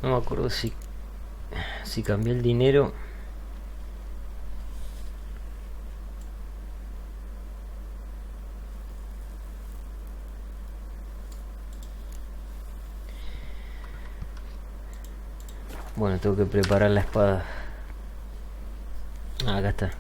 No me acuerdo si cambié el dinero. Bueno, tengo que preparar la espada. Ah, acá está.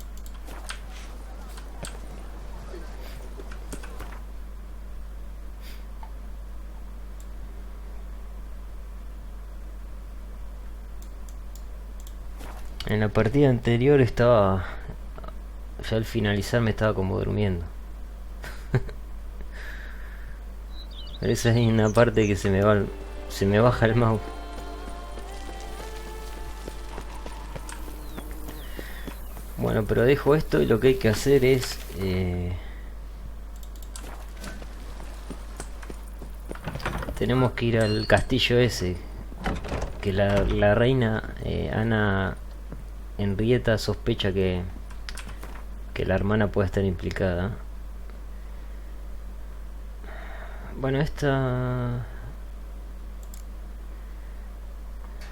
En la partida anterior estaba... Ya al finalizar me estaba como durmiendo. Pero esa es una parte que se me baja el mouse. Bueno, pero dejo esto y lo que hay que hacer es... tenemos que ir al castillo ese. Que la reina Ana Henrietta sospecha que la hermana puede estar implicada. Bueno, esta...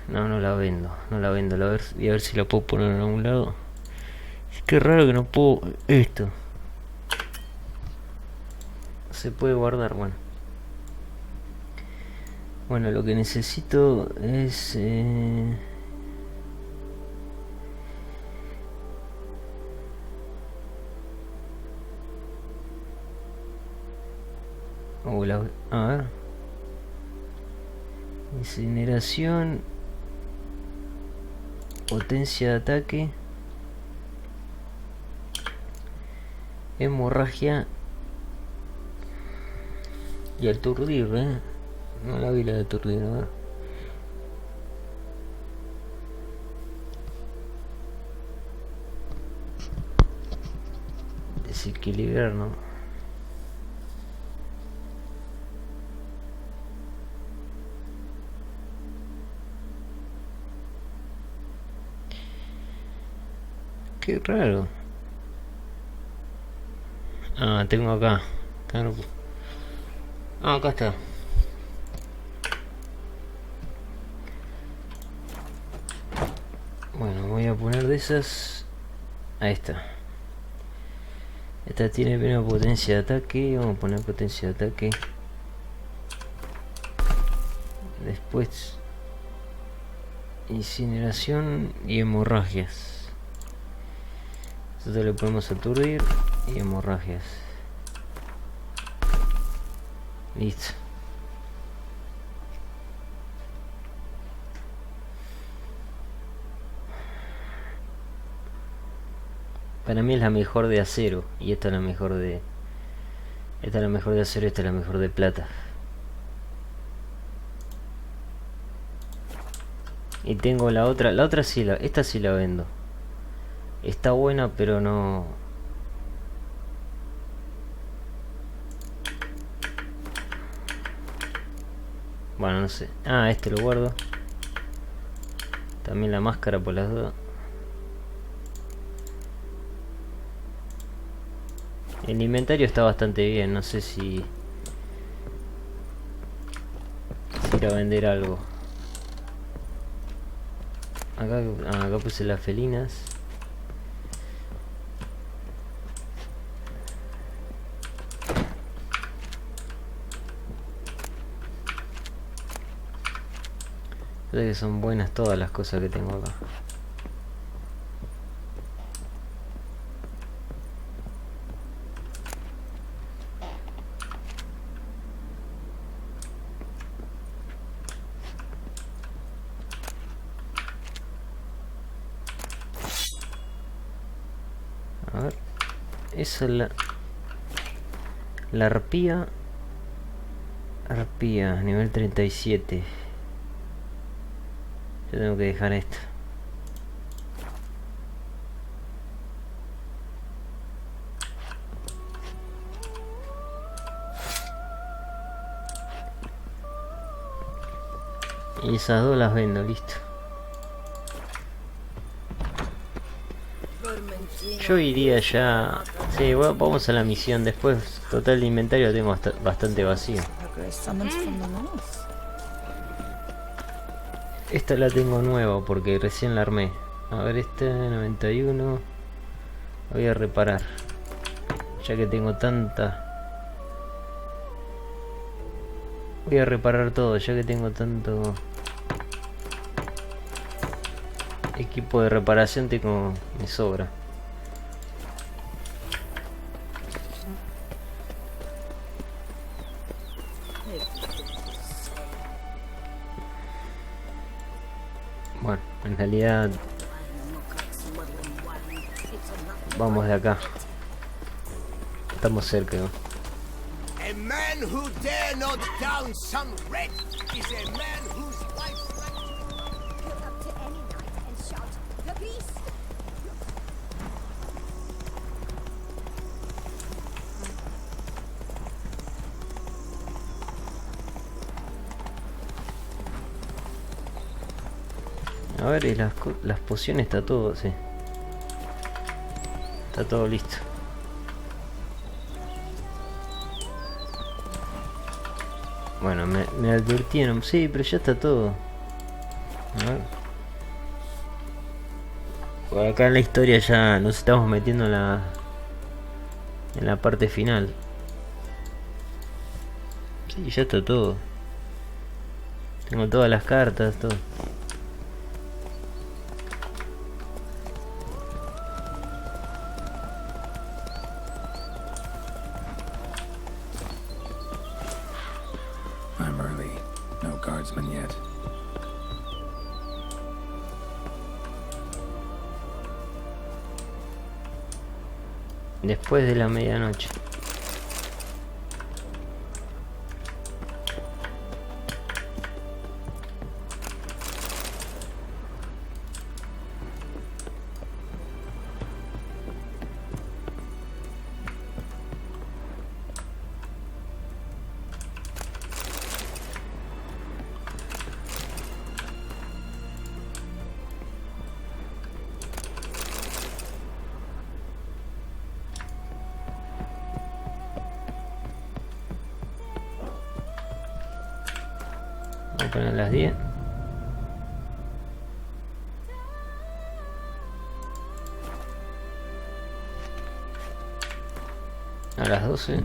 No la vendo. No la vendo. Voy a ver si la puedo poner en algún lado. Es que raro que no puedo... Esto. Se puede guardar, bueno. Bueno, lo que necesito es... a ver. Incineración. Potencia de ataque. Hemorragia. Y aturdir, no la vi la de aturdir, a ver. Desequilibrar, ¿no? Qué raro. Ah, tengo acá. Ah, acá está. Bueno, voy a poner de esas. Ahí está. Esta tiene menos potencia de ataque. Vamos a poner potencia de ataque. Después incineración y hemorragias. Esto le podemos aturdir y hemorragias. Listo. Para mí es la mejor de acero y esta es la mejor de... Esta es la mejor de acero, esta es la mejor de plata. Y tengo la otra sí esta sí la vendo. Está buena, pero no... Bueno, no sé. Ah, este lo guardo. También la máscara por las dudas. El inventario está bastante bien, no sé si ir a vender algo. Acá puse las felinas. Creo que son buenas todas las cosas que tengo acá. A ver, esa es la arpía. Arpía, nivel 37. Yo tengo que dejar esto. Y esas dos las vendo, listo. yo iría ya... Sí, bueno, vamos a la misión. Después, total de inventario tengo bastante vacío. Esta la tengo nueva porque recién la armé. A ver, esta 91. Voy a reparar. Ya que tengo tanta... Voy a reparar todo, ya que tengo tanto... equipo de reparación, tengo... me sobra. Bueno, en realidad... vamos de acá. Estamos cerca, ¿no? A man who dare not down some red is a man whose life's Go up to any knight and shout, "The beast!" A ver, y las pociones está todo, sí. Está todo listo. Bueno, me advirtieron, sí, pero ya está todo. A ver. Por acá en la historia ya nos estamos metiendo en la parte final. Sí, ya está todo. Tengo todas las cartas, todo. I'm early. No guardsmen yet. Después de la medianoche. Vamos a poner las 10. A las 12.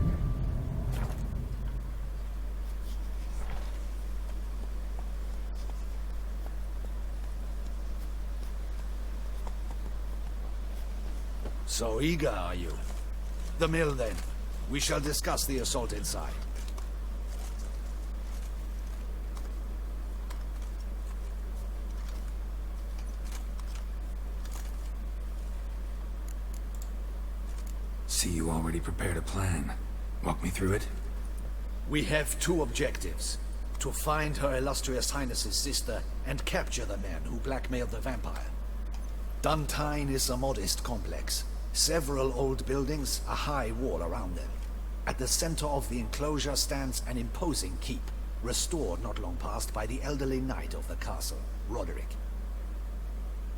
So eager, are you? The mill, then. We shall discuss the assault inside. See, you already prepared a plan. Walk me through it. We have two objectives. To find Her Illustrious Highness's sister and capture the man who blackmailed the vampire. Duntine is a modest complex. Several old buildings, a high wall around them. At the center of the enclosure stands an imposing keep, restored not long past by the elderly knight of the castle, Roderick.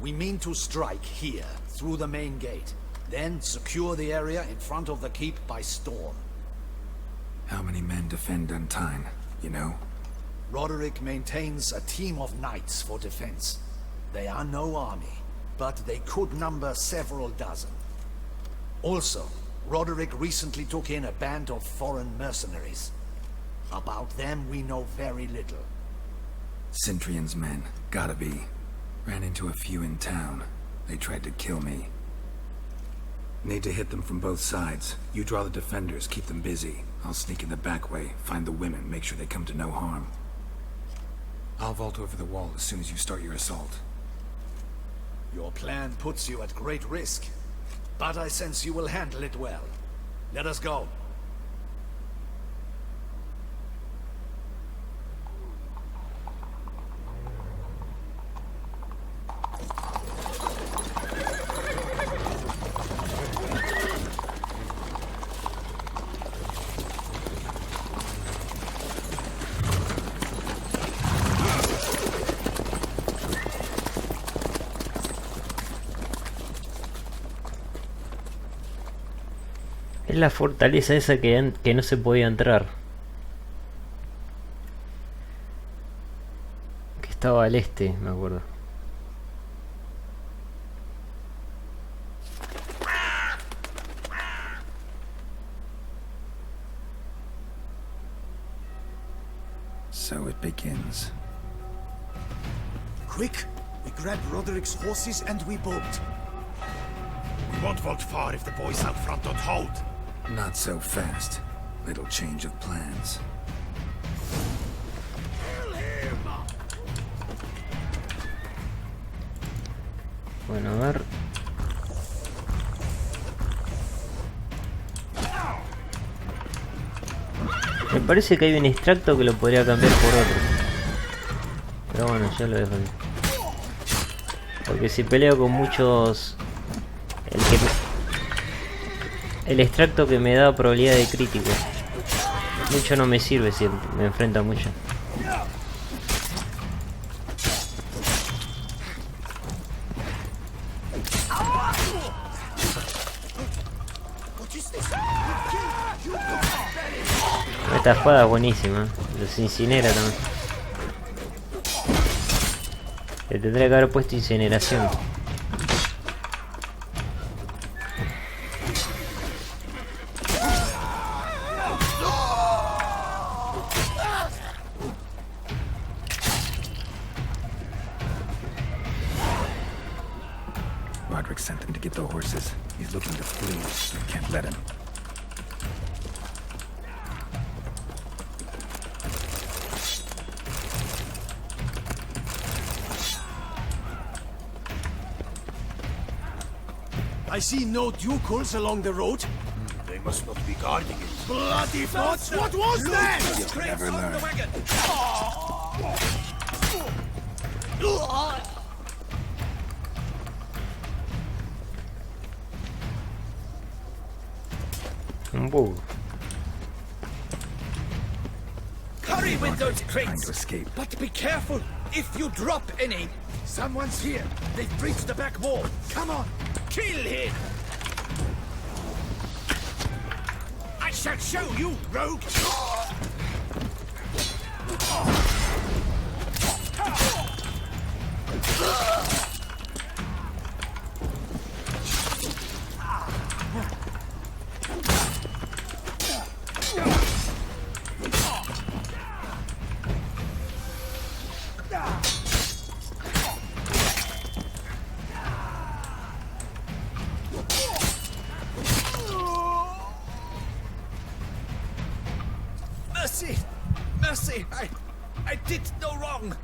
We mean to strike here, through the main gate, then secure the area in front of the keep by storm. How many men defend Duntine, you know? Roderick maintains a team of knights for defense. They are no army, but they could number several dozen. Also, Roderick recently took in a band of foreign mercenaries. About them we know very little. Cintrian's men, gotta be. Ran into a few in town. They tried to kill me. Need to hit them from both sides. You draw the defenders, keep them busy. I'll sneak in the back way, find the women, make sure they come to no harm. I'll vault over the wall as soon as you start your assault. Your plan puts you at great risk, but I sense you will handle it well. Let us go. Es la fortaleza esa que no se podía entrar. Que estaba al este, me acuerdo. So it begins. Quick! We grab Roderick's horses and we bolt. We won't walk far if the boys out front don't hold. Not so fast. Little change of plans. Kill him! Bueno, a ver. Me parece que hay un extracto que lo podría cambiar por otro. Pero bueno, ya lo dejo ahí. Porque si peleo con muchos... El extracto que me da probabilidad de crítico. Mucho no me sirve si me enfrenta mucho. Esta espada es buenísima. Los incinera también. Le tendría que haber puesto incineración. Roderick sent them to get the horses. He's looking to flee. We can't let him. I see no ducals along the road. They must not be guarding it. Bloody thoughts! What was that? You'll never learn. Un bug. Hurry with those Trying crates! to escape. But be careful! If you drop any... Someone's here! They've breached the back wall! Come on! Kill him! I shall show you, rogue! Mercy! Mercy! I did no wrong!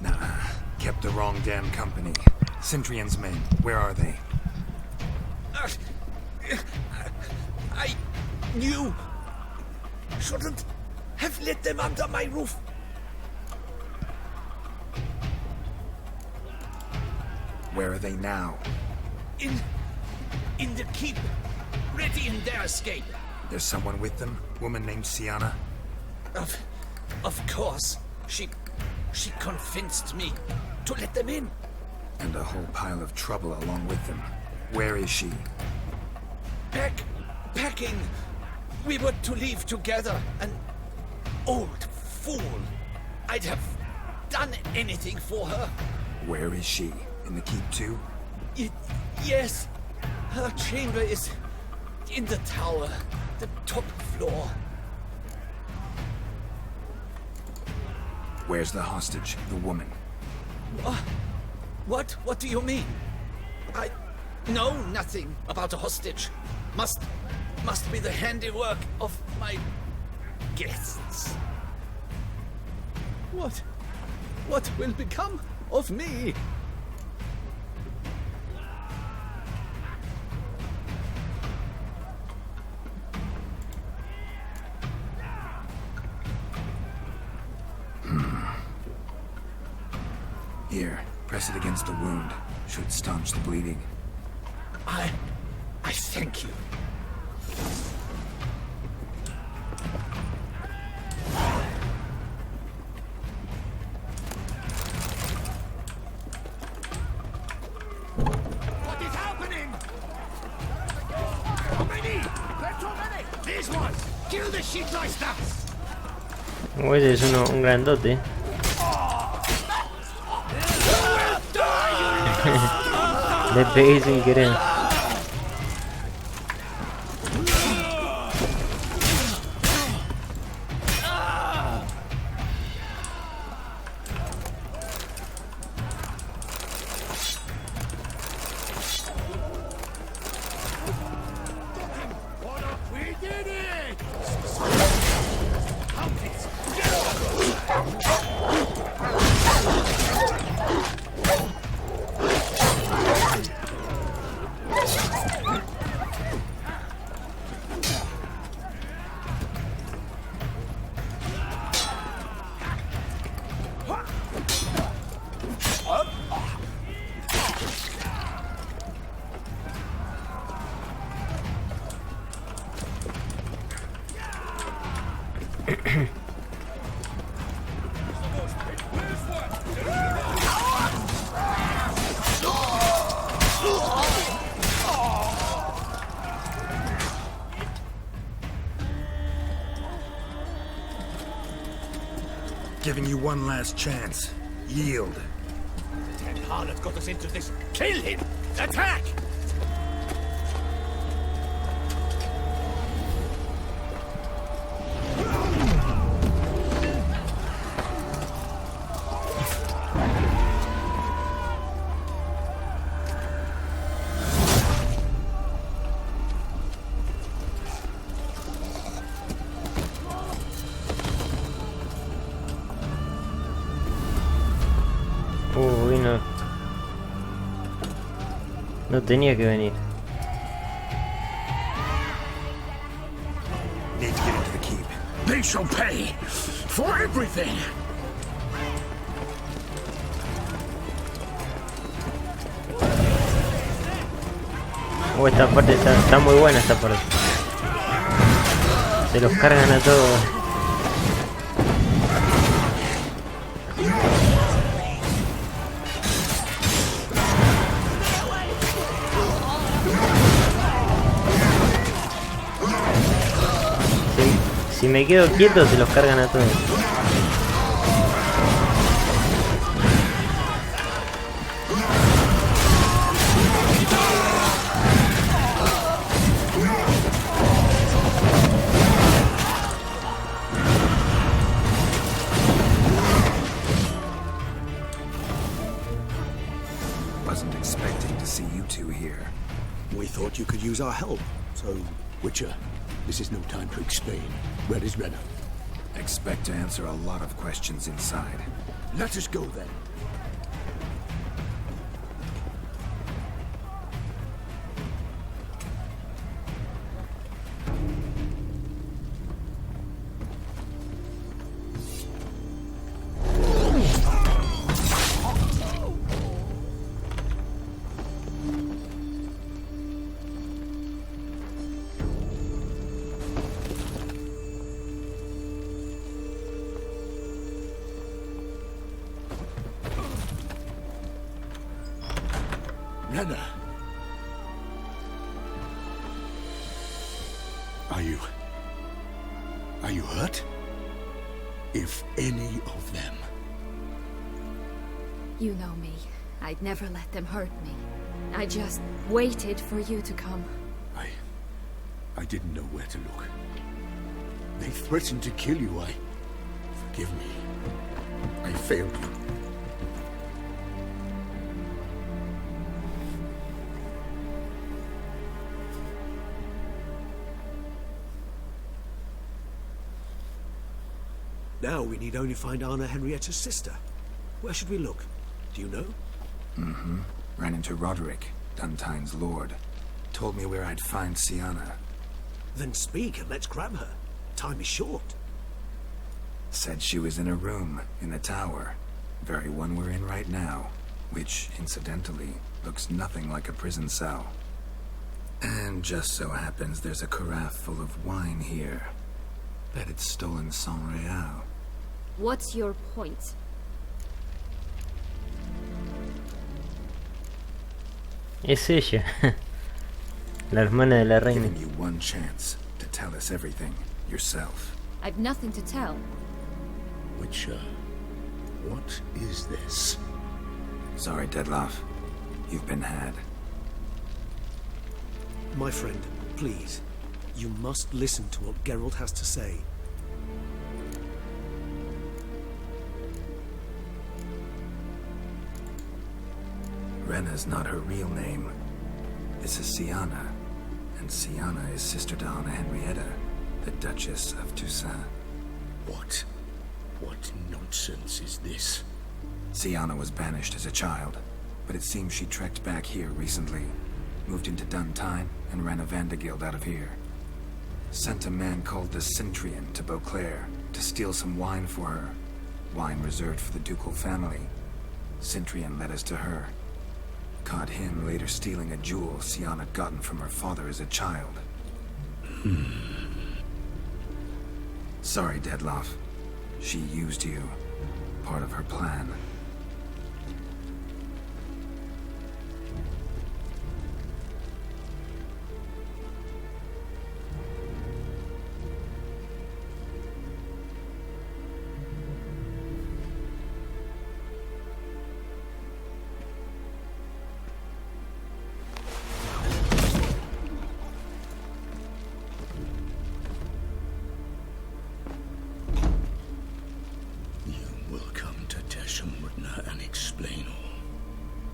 Nah, kept the wrong damn company. Centrion's men, where are they? I knew... Shouldn't have let them under my roof. Where are they now? In the keep. Ready in their escape. There's someone with them? Woman named Sienna? Of course. She convinced me to let them in. And a whole pile of trouble along with them. Where is she? Packing. We were to leave together. An old fool. I'd have done anything for her. Where is she? In the keep too? Yes. Her chamber is in the tower. The top floor. Where's the hostage? The woman? What? What do you mean? I know nothing about a hostage. Must be the handiwork of my guests. What will become of me? Here, press it against the wound. Should staunch the bleeding. I thank you. What is happening? Many! Let's Here's one. Kill the shit Leicester. O ese es un grandote. Le pegué sin querer. Giving you one last chance. Yield. That harlot got us into this. Kill him! Attack! Vino. No tenía que venir. Need to get into the keep. They shall pay for everything! Esta parte está muy buena, esta parte. Se los cargan a todos. Si me quedo quieto, se los cargan a todos. Wasn't expecting to see you two here. We thought you could use our help. So, Witcher, this is no time to explain. Where is Renner? Expect to answer a lot of questions inside. Let us go then. Renner. Are you hurt? If any of them. You know me. I'd never let them hurt me. I just waited for you to come. I didn't know where to look. They threatened to kill you. Forgive me. I failed you. Now we need only find Anna Henrietta's sister. Where should we look? Do you know? Mm-hmm. Ran into Roderick, Duntine's lord. Told me where I'd find Sienna. Then speak and let's grab her. Time is short. Said she was in a room in the tower. Very one we're in right now. Which, incidentally, looks nothing like a prison cell. And just so happens there's a carafe full of wine here. Bet it's stolen San Real. What's your point? Es ella. La hermana de la reina. Giving you one chance to tell us everything, yourself. I've nothing to tell. Witcher, what is this? Sorry, Dettlaff. You've been had. My friend, please. You must listen to what Geralt has to say. Renna's not her real name. This is Siana. And Siana is sister to Anna Henrietta, the Duchess of Toussaint. What nonsense is this? Siana was banished as a child, but it seems she trekked back here recently. Moved into Duntine and ran a Vandergild out of here. Sent a man called the Centrian to Beauclair to steal some wine for her. Wine reserved for the ducal family. Centrian led us to her. Caught him later stealing a jewel Siana had gotten from her father as a child. Sorry, Dettlaff. She used you. Part of her plan.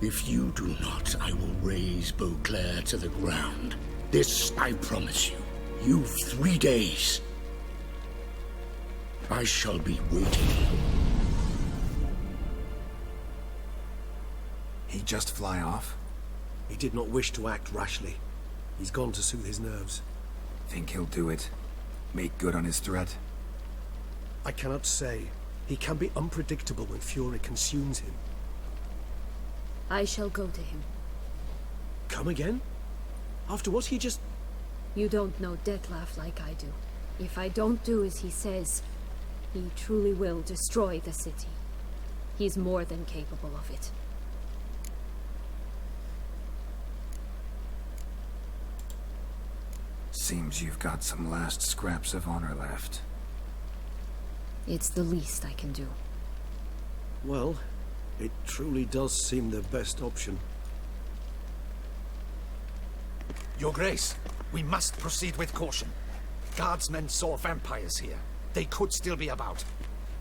If you do not, I will raise Beauclair to the ground. This I promise you. You've 3 days. I shall be waiting. He just fly off? He did not wish to act rashly. He's gone to soothe his nerves. Think he'll do it? Make good on his threat? I cannot say. He can be unpredictable when fury consumes him. I shall go to him. Come again? After what he just... You don't know Dettlaff like I do. If I don't do as he says, he truly will destroy the city. He's more than capable of it. Seems you've got some last scraps of honor left. It's the least I can do. Well, it truly does seem the best option. Your Grace, we must proceed with caution. Guardsmen saw vampires here. They could still be about.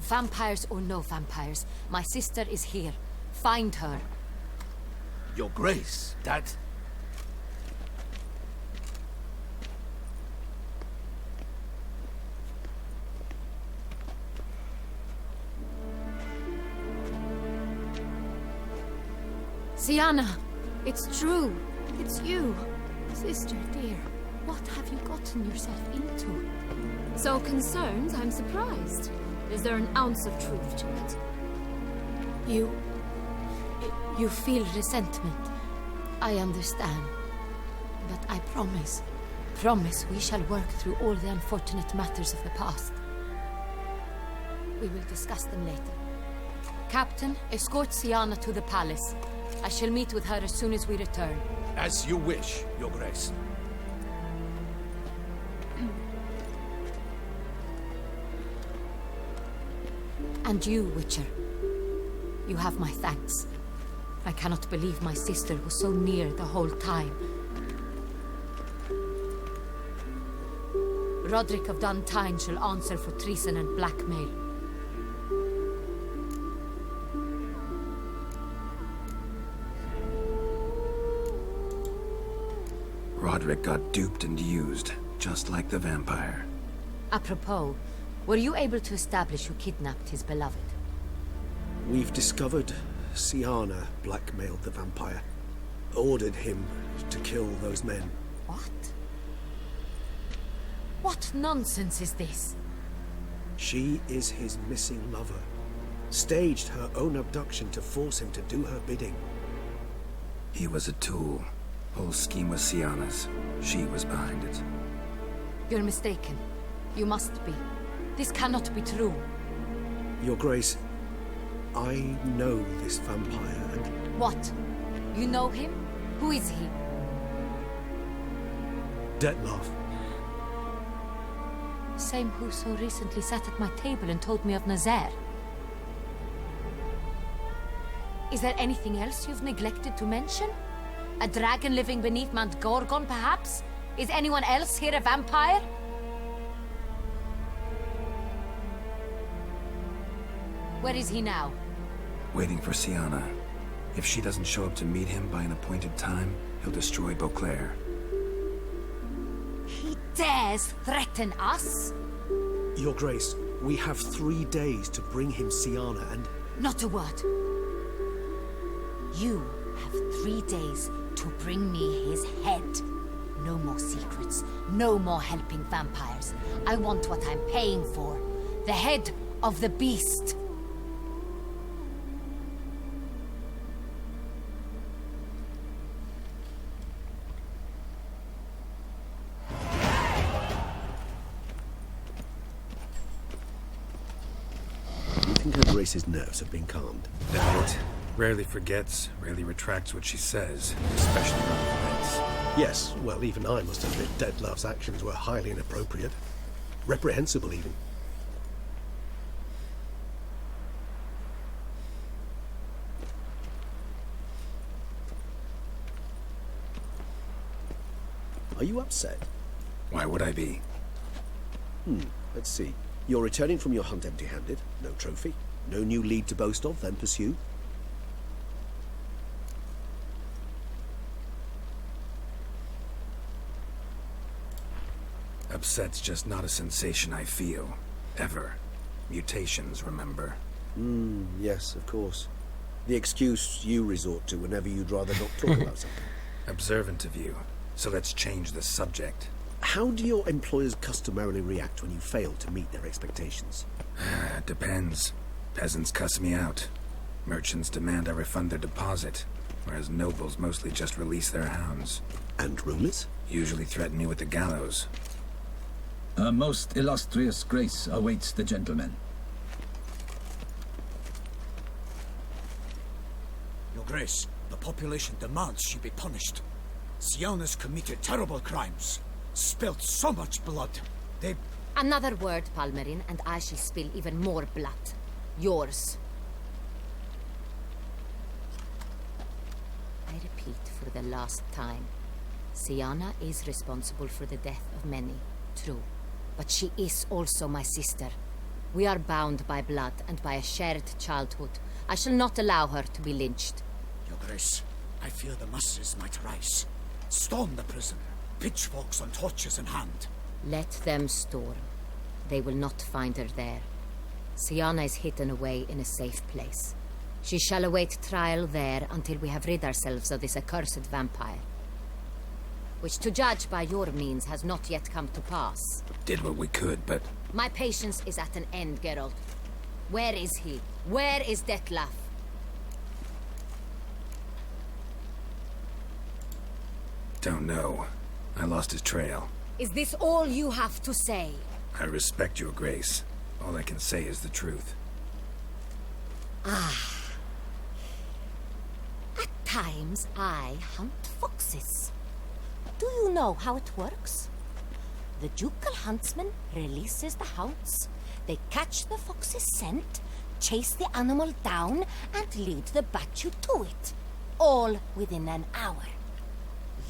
Vampires or no vampires, my sister is here. Find her. Your Grace, that... Siana, it's true. It's you. Sister dear, what have you gotten yourself into? So concerned, I'm surprised. Is there an ounce of truth to it? You feel resentment. I understand. But I promise we shall work through all the unfortunate matters of the past. We will discuss them later. Captain, escort Siana to the palace. I shall meet with her as soon as we return. As you wish, Your Grace. And you, Witcher. You have my thanks. I cannot believe my sister was so near the whole time. Roderick of Duntine shall answer for treason and blackmail. Roderick got duped and used, just like the vampire. Apropos, were you able to establish who kidnapped his beloved? We've discovered Siana blackmailed the vampire. Ordered him to kill those men. What? What nonsense is this? She is his missing lover. Staged her own abduction to force him to do her bidding. He was a tool. Whole scheme was Siana's. She was behind it. You're mistaken. You must be. This cannot be true. Your Grace, I know this vampire and... What? You know him? Who is he? Dettlaff. Same who so recently sat at my table and told me of Nazaire. Is there anything else you've neglected to mention? A dragon living beneath Mount Gorgon, perhaps? Is anyone else here a vampire? Where is he now? Waiting for Sienna. If she doesn't show up to meet him by an appointed time, he'll destroy Beauclair. He dares threaten us? Your Grace, we have 3 days to bring him Sienna and... Not a word. You have 3 days to bring me his head. No more secrets. No more helping vampires. I want what I'm paying for. The head of the beast. I think Her Grace's nerves have been calmed. Doubt it. Rarely forgets, rarely retracts what she says, especially around events. Yes, well, even I must admit Detlav's actions were highly inappropriate. Reprehensible, even. Are you upset? Why would I be? Let's see. You're returning from your hunt empty-handed. No trophy. No new lead to boast of, then pursue. Upset's just not a sensation I feel. Ever. Mutations, remember? Yes, of course. The excuse you resort to whenever you'd rather not talk about something. Observant of you. So let's change the subject. How do your employers customarily react when you fail to meet their expectations? Depends. Peasants cuss me out. Merchants demand I refund their deposit, whereas nobles mostly just release their hounds. And rulers? Usually threaten me with the gallows. A most illustrious grace awaits the gentleman. Your Grace, the population demands she be punished. Sienna's committed terrible crimes. Spilt so much blood. They... Another word, Palmerin, and I shall spill even more blood. Yours. I repeat for the last time. Sienna is responsible for the death of many, true. But she is also my sister. We are bound by blood and by a shared childhood. I shall not allow her to be lynched. Your Grace, I fear the masses might rise. Storm the prison, pitchforks and torches in hand. Let them storm. They will not find her there. Sienna is hidden away in a safe place. She shall await trial there until we have rid ourselves of this accursed vampire. Which, to judge by your means, has not yet come to pass. Did what we could, but... My patience is at an end, Geralt. Where is he? Where is Detlaf? Don't know. I lost his trail. Is this all you have to say? I respect your grace. All I can say is the truth. At times, I hunt foxes. Do you know how it works? The ducal huntsman releases the hounds. They catch the fox's scent, chase the animal down, and lead the battue to it. All within an hour.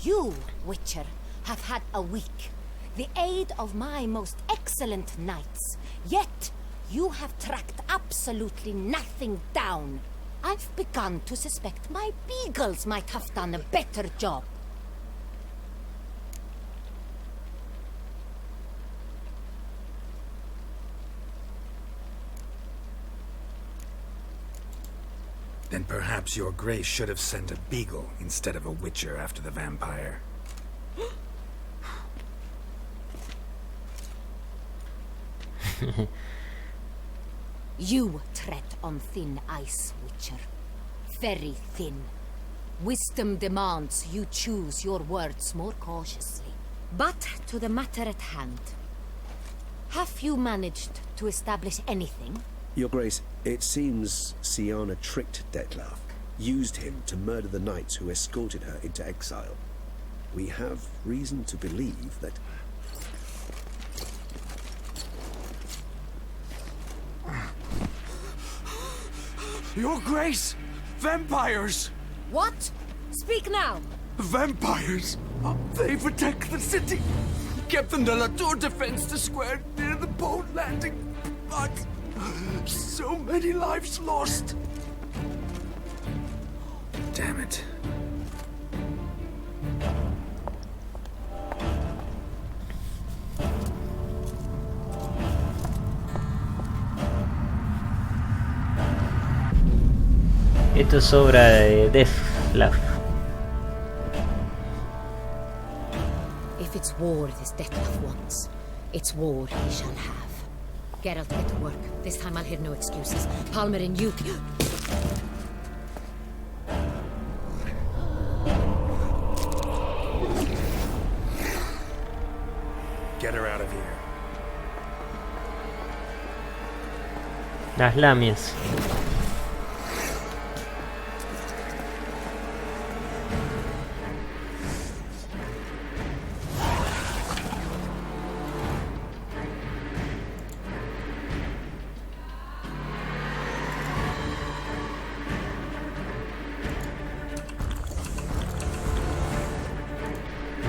You, Witcher, have had a week. The aid of my most excellent knights. Yet, you have tracked absolutely nothing down. I've begun to suspect my beagles might have done a better job. Then perhaps your grace should have sent a beagle instead of a witcher after the vampire. You tread on thin ice, Witcher. Very thin. Wisdom demands you choose your words more cautiously. But to the matter at hand. Have you managed to establish anything? Your Grace, it seems Sienna tricked Detlaf, used him to murder the knights who escorted her into exile. We have reason to believe that... Your Grace! Vampires! What? Speak now! Vampires! They protect the city! Captain de la Tour defends the square near the boat landing, but so many lives lost! Damn it. Esto es obra de Deathloaf. If it's war this Dettlaff wants, it's war he shall have. Geralt, get to work. This time I'll hear no excuses. Palmer and you... Get her out of here. Las lamias.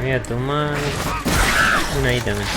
Voy a tomar una ahí también.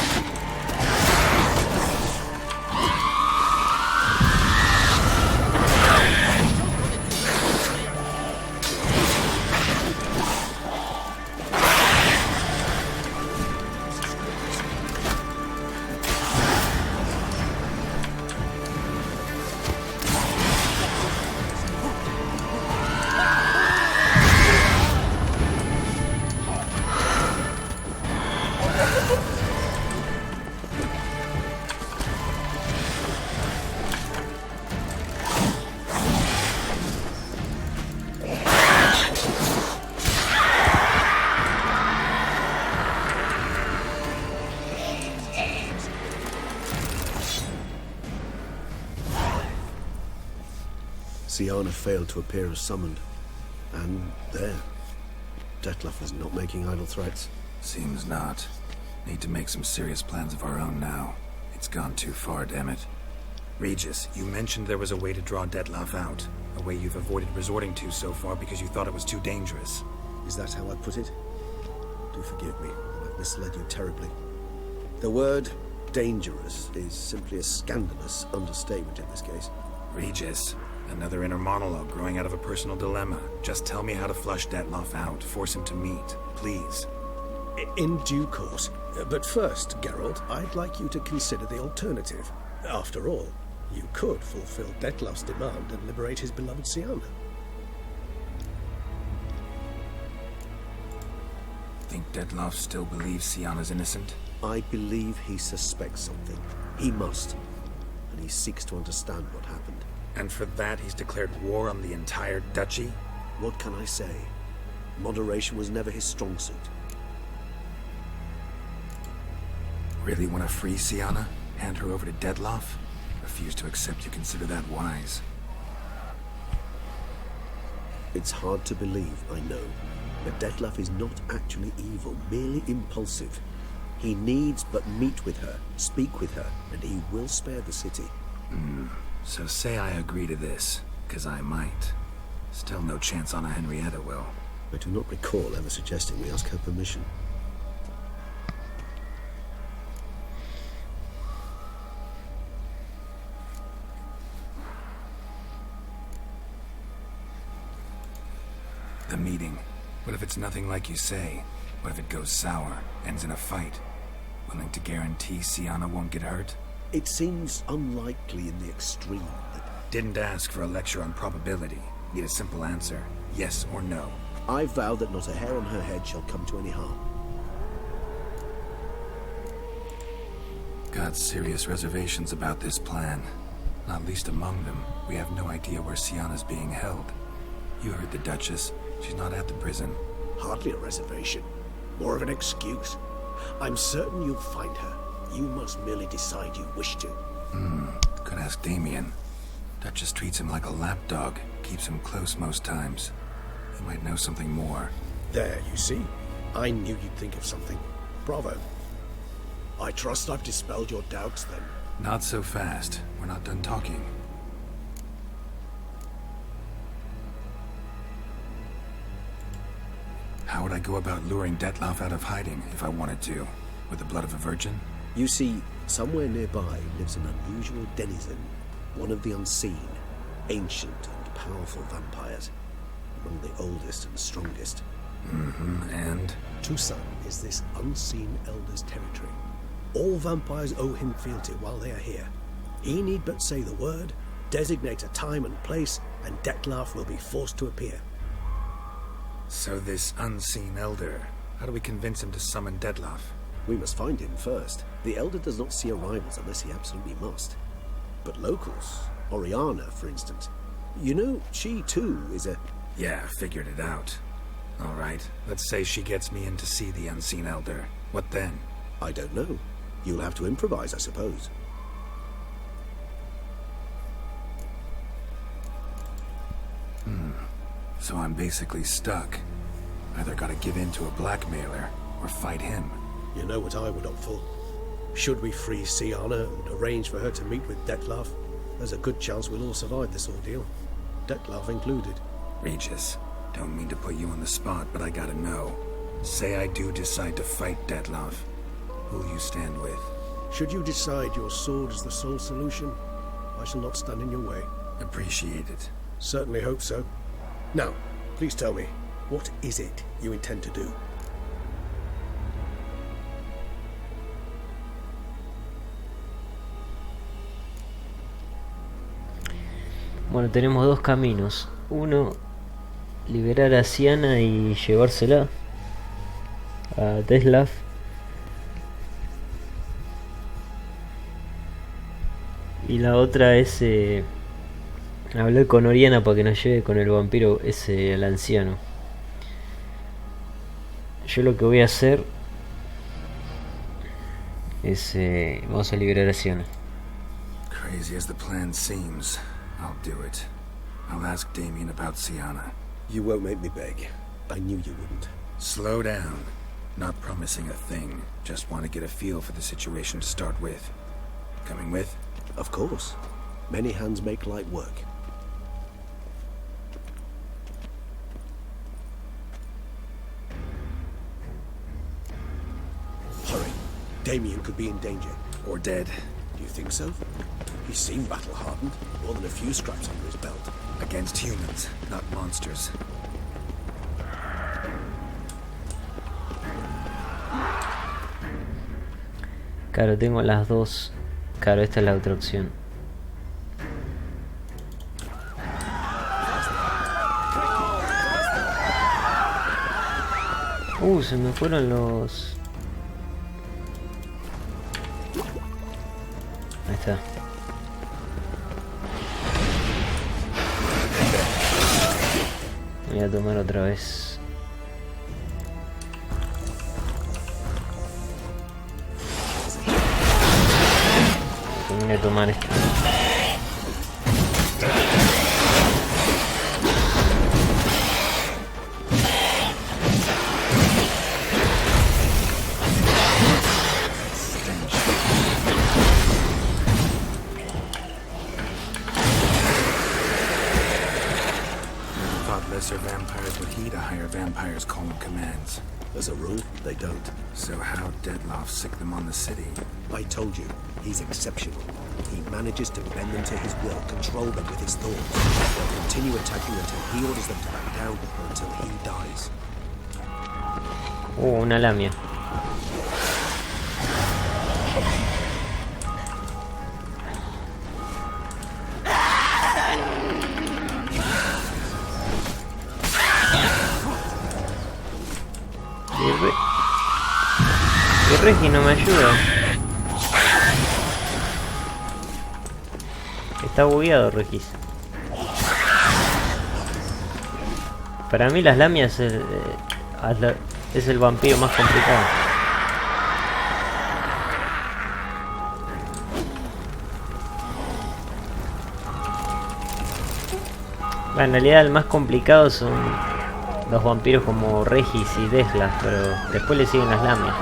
Siana failed to appear as summoned. And there. Dettlaff is not making idle threats. Seems not. Need to make some serious plans of our own now. It's gone too far, damn it. Regis, you mentioned there was a way to draw Dettlaff out. A way you've avoided resorting to so far because you thought it was too dangerous. Is that how I put it? Do forgive me, I've misled you terribly. The word dangerous is simply a scandalous understatement in this case. Regis, another inner monologue growing out of a personal dilemma. Just tell me how to flush Dettlaff out, force him to meet, please. In due course. But first, Geralt, I'd like you to consider the alternative. After all, you could fulfill Dettlaff's demand and liberate his beloved Siana. Think Dettlaff still believes Siana's innocent? I believe he suspects something. He must. And he seeks to understand what happened. And for that he's declared war on the entire duchy? What can I say? Moderation was never his strong suit. Really want to free Siana? Hand her over to Dettlaff? Refuse to accept you consider that wise. It's hard to believe, I know. But Dettlaff is not actually evil, merely impulsive. He needs but meet with her, speak with her, and he will spare the city. So say I agree to this, 'cause I might. Still no chance Anna Henrietta will. I do not recall ever suggesting we ask her permission. The meeting. What if it's nothing like you say? What if it goes sour, ends in a fight? Willing to guarantee Siana won't get hurt? It seems unlikely in the extreme that... Didn't ask for a lecture on probability. Need a simple answer. Yes or no. I vow that not a hair on her head shall come to any harm. Got serious reservations about this plan. Not least among them, we have no idea where Siana's being held. You heard the Duchess. She's not at the prison. Hardly a reservation. More of an excuse. I'm certain you'll find her. You must merely decide you wish to. Could ask Damien. Duchess treats him like a lapdog. Keeps him close most times. He might know something more. There, you see? I knew you'd think of something. Bravo. I trust I've dispelled your doubts, then. Not so fast. We're not done talking. How would I go about luring Dettlaff out of hiding if I wanted to? With the blood of a virgin? You see, somewhere nearby lives an unusual denizen, one of the unseen, ancient and powerful vampires, among the oldest and strongest. And? Tucson is this unseen elder's territory. All vampires owe him fealty while they are here. He need but say the word, designate a time and place, and Dettlaff will be forced to appear. So this unseen elder, how do we convince him to summon Dettlaff? We must find him first. The elder does not see arrivals unless he absolutely must. But locals, Oriana, for instance, you know, she too is a... Yeah, figured it out. All right, let's say she gets me in to see the unseen elder. What then? I don't know. You'll have to improvise, I suppose. So I'm basically stuck. Either gotta give in to a blackmailer, or fight him. You know what I would opt for. Should we free Siana and arrange for her to meet with Dettlaff, there's a good chance we'll all survive this ordeal. Dettlaff included. Regis, don't mean to put you on the spot, but I gotta know. Say I do decide to fight Dettlaff. Who'll you stand with? Should you decide your sword is the sole solution, I shall not stand in your way. Appreciate it. Certainly hope so. Now, please tell me, what is it you intend to do? Bueno, tenemos dos caminos. Uno, liberar a Siana y llevársela a Dettlaff. Y la otra es hablar con Oriana para que nos lleve con el vampiro ese, el anciano. Yo lo que voy a hacer es... vamos a liberar a Siana. Crazy as the plan seems, I'll do it. I'll ask Damien about Siana. You won't make me beg. I knew you wouldn't. Slow down. Not promising a thing. Just want to get a feel for the situation to start with. Coming with? Of course. Many hands make light work. Hurry. Damien could be in danger. Or dead. Do you think so? He seemed battle-hardened. More than a few scraps under his belt. Against humans, not monsters. Claro, tengo las dos. Claro, esta es la otra opción. Se me fueron los... Ahí está. Voy a tomar otra vez. Voy a tomar esto. Lesser vampires would heed a higher vampire's call and commands. As a rule, they don't. So how Dettlaff sick them on the city? I told you, he's exceptional. He manages to bend them to his will, control them with his thoughts. They'll continue attacking until he orders them to back down or until he dies. Una lamia. Y Regi no me ayuda. Está bugueado Regis. Para mí las lamias es el vampiro más complicado. En realidad el más complicado son los vampiros como Regis y Dettlaff, pero después le siguen las lamias.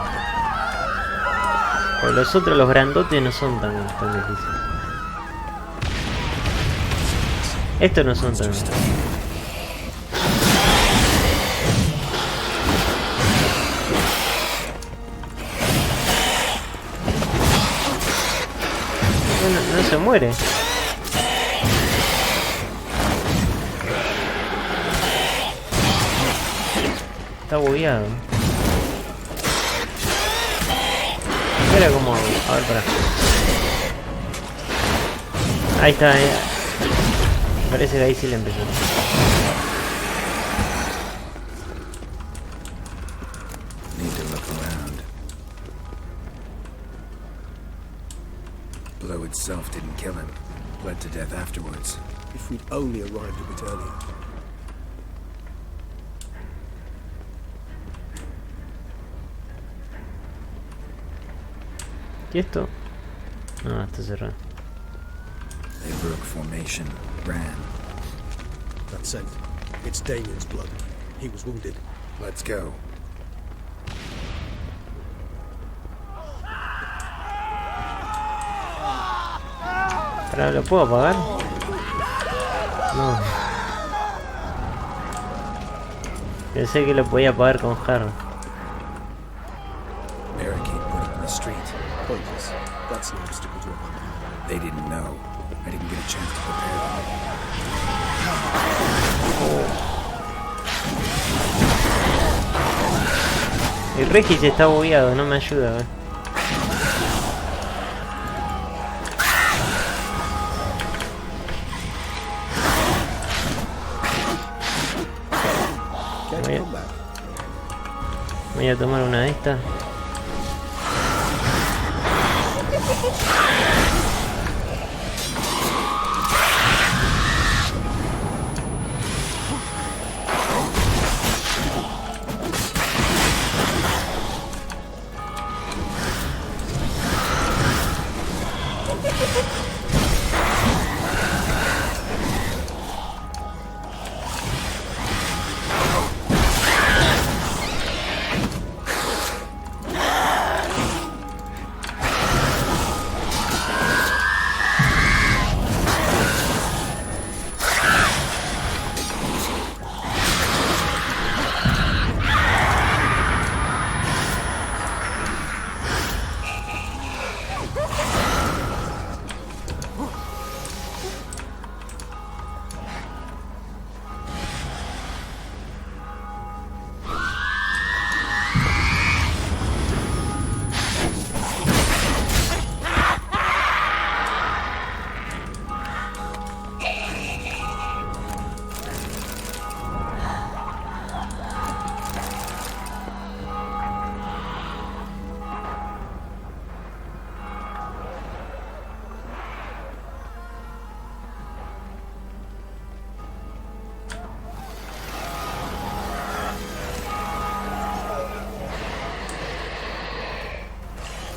Pero los otros, los grandotes, no son tan difíciles. Estos no son tan... No se muere. Está bugueado. Era como... A ver, para. Ahí está, Parece que ahí sí le empezó. Need to look around. Blow itself didn't kill him. Bled to death afterwards. If we'd only arrived a bit earlier. ¿Y esto? No, está cerrado. They broke formation, ran. That scent. It's Damien's blood. He was wounded. Let's go. ¿Ahora lo puedo apagar? No. Pensé que lo podía apagar con jarro. Barricade put up in the street. Pointless. That's an obstacle to overcome. They didn't know. I didn't get a chance to prepare them. El Regis está bugueado, no me ayuda, Voy a tomar una de estas.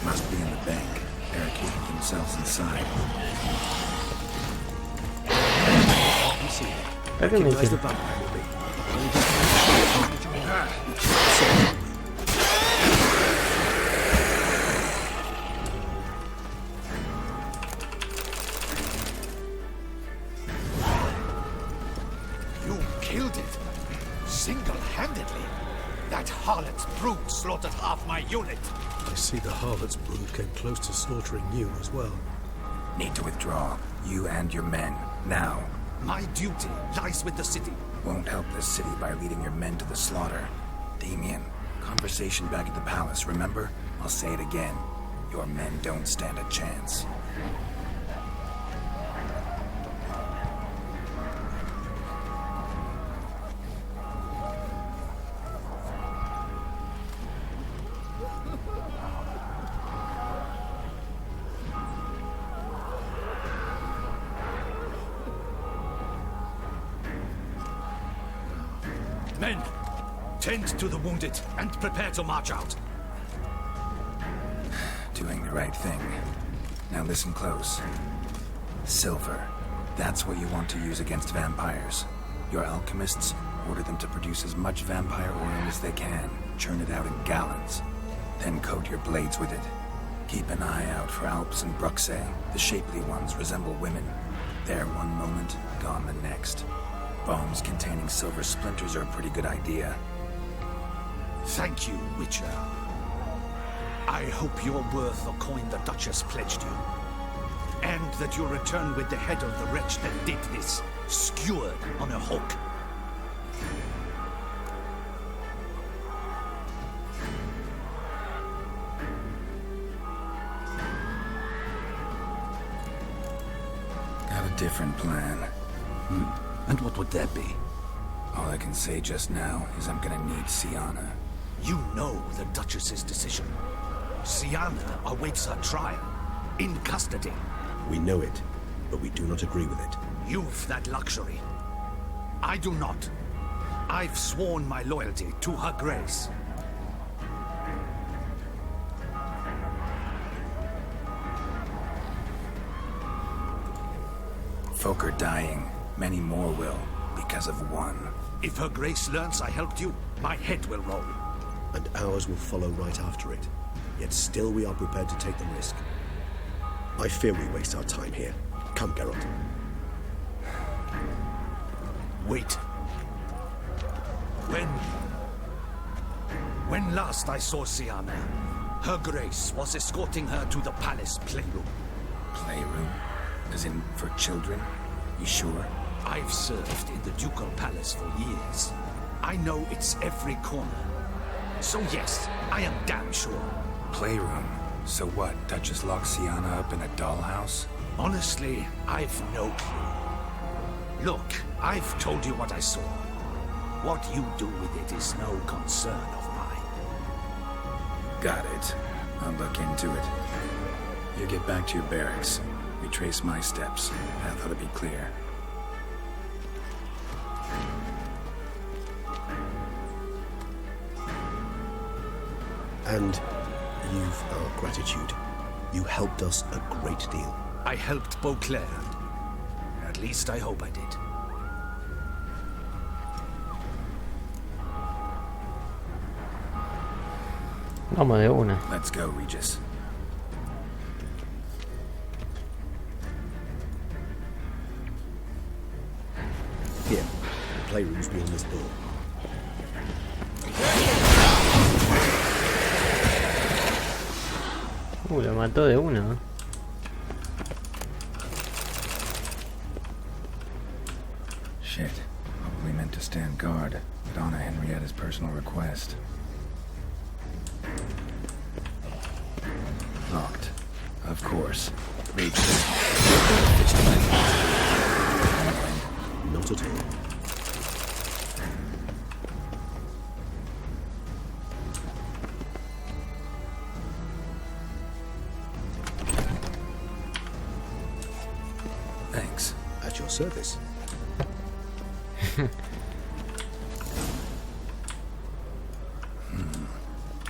Must be in the bank, barricading themselves inside. You see, ¿Para qué me recognize the dice? vampire will be. You killed it. Single-handedly. That harlot's brood slaughtered half my unit. I see the harlot's brood came close to slaughtering you as well. Need to withdraw. You and your men. Now. My duty lies with the city. Won't help the city by leading your men to the slaughter. Damien, conversation back at the palace, remember? I'll say it again. Your men don't stand a chance. Men, tend to the wounded and prepare to march out. Doing the right thing. Now listen close. Silver. That's what you want to use against vampires. Your alchemists, order them to produce as much vampire oil as they can. Churn it out in gallons. Then coat your blades with it. Keep an eye out for Alps and Bruxae. The shapely ones resemble women. There one moment, gone the next. Bombs containing silver splinters are a pretty good idea. Thank you, Witcher. I hope you're worth the coin the Duchess pledged you. And that you'll return with the head of the wretch that did this, skewered on a hook. Got a different plan. And what would that be? All I can say just now is I'm gonna need Sienna. You know the Duchess's decision. Sienna awaits her trial, in custody. We know it, but we do not agree with it. You've that luxury. I do not. I've sworn my loyalty to Her Grace. Folk are dying. Many more will, because of one. If Her Grace learns I helped you, my head will roll. And ours will follow right after it. Yet still we are prepared to take the risk. I fear we waste our time here. Come, Geralt. Wait. When last I saw Sienna, Her Grace was escorting her to the palace playroom. Playroom? As in, for children? You sure? I've served in the ducal palace for years. I know it's every corner. So yes, I am damn sure. Playroom? So what, Duchess locks Sienna up in a dollhouse? Honestly, I've no clue. Look, I've told you what I saw. What you do with it is no concern of mine. Got it. I'll look into it. You get back to your barracks. Retrace my steps. Path ought to be clear. And you've our gratitude. You helped us a great deal. I helped Beauclair. At least I hope I did. Vamos de una. Let's go, Regis. Here, the playroom's beyond this door. Lo mató de una. Shit. Probably meant to stand guard, but honor Henrietta's personal request. Locked. Of course. Regis. Not at all. Thanks. At your service.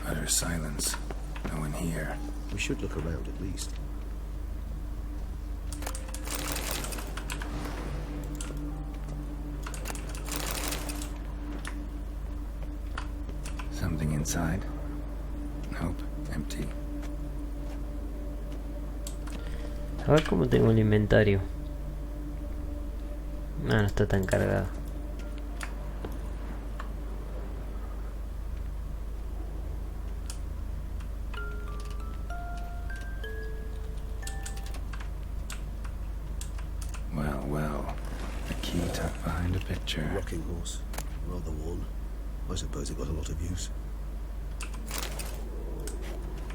Utter silence. No one here. We should look around at least. Something inside? Nope. Empty. A ver cómo tengo el inventario. No, no está tan cargado. Well. A key tucked behind a picture. Rocking horse. Rather worn. I suppose it got a lot of use.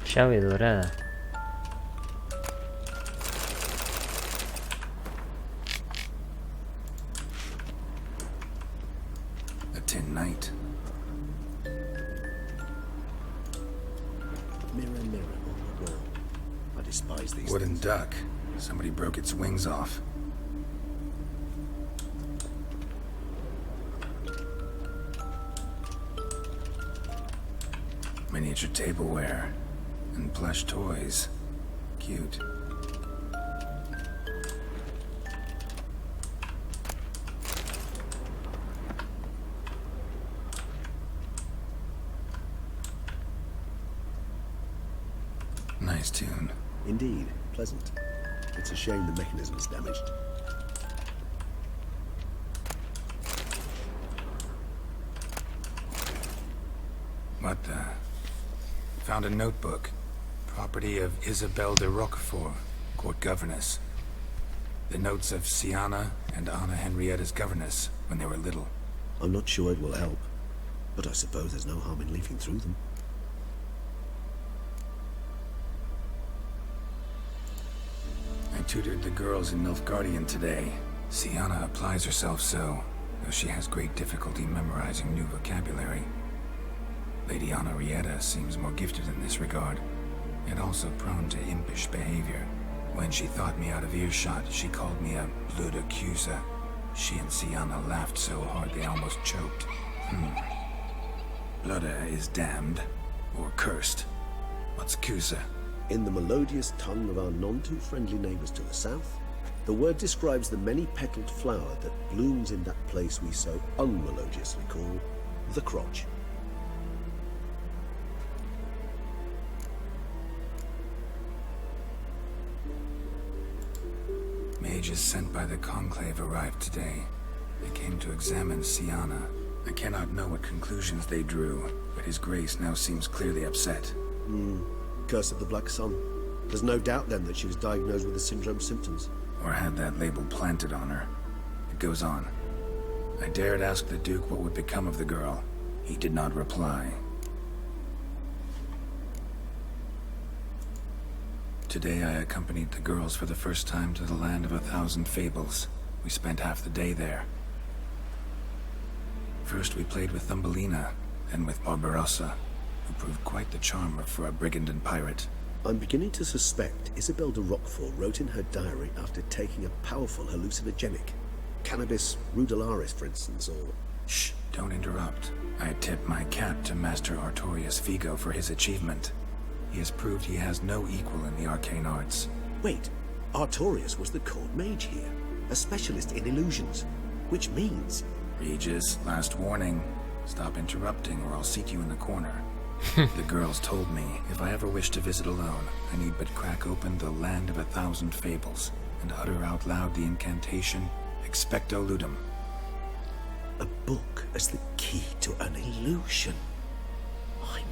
Llave dorada. A tin knight. Mirror, mirror on the wall. I despise these Wooden things. duck. Somebody broke its wings off. Miniature tableware. And plush toys. Cute. Nice tune. Indeed, pleasant. It's a shame the mechanism's damaged. What the? Found a notebook. Property of Isabelle de Roquefort, court governess. The notes of Siana and Anna Henrietta's governess when they were little. I'm not sure it will help, but I suppose there's no harm in leafing through them. I tutored the girls in Nilfgaardian today. Siana applies herself so, though she has great difficulty memorizing new vocabulary. Lady Anna Henrietta seems more gifted in this regard, yet also prone to impish behavior. When she thought me out of earshot, she called me a blood accuser. She and Siana laughed so hard they almost choked. Blooda is damned, or cursed. What's Cusa? In the melodious tongue of our none-too-friendly neighbours to the south, the word describes the many-petaled flower that blooms in that place we so unmelodiously call the crotch. Mages sent by the Conclave arrived today. They came to examine Siana. I cannot know what conclusions they drew, but His Grace now seems clearly upset. Curse of the Black Sun. There's no doubt then that she was diagnosed with the syndrome symptoms. Or had that label planted on her. It goes on. I dared ask the Duke what would become of the girl. He did not reply. Today I accompanied the girls for the first time to the land of 1,000 fables. We spent half the day there. First we played with Thumbelina, then with Barbarossa, who proved quite the charmer for a brigand and pirate. I'm beginning to suspect Isabel de Roquefort wrote in her diary after taking a powerful hallucinogenic. Cannabis rudelaris, for instance, or... Shh, don't interrupt. I tip my cap to Master Artorius Figo for his achievement. He has proved he has no equal in the arcane arts. Wait, Artorius was the court mage here, a specialist in illusions, which means... Regis, last warning. Stop interrupting or I'll seat you in the corner. The girls told me if I ever wish to visit alone, I need but crack open the land of 1,000 fables and utter out loud the incantation Expecto Ludum. A book as the key to an illusion.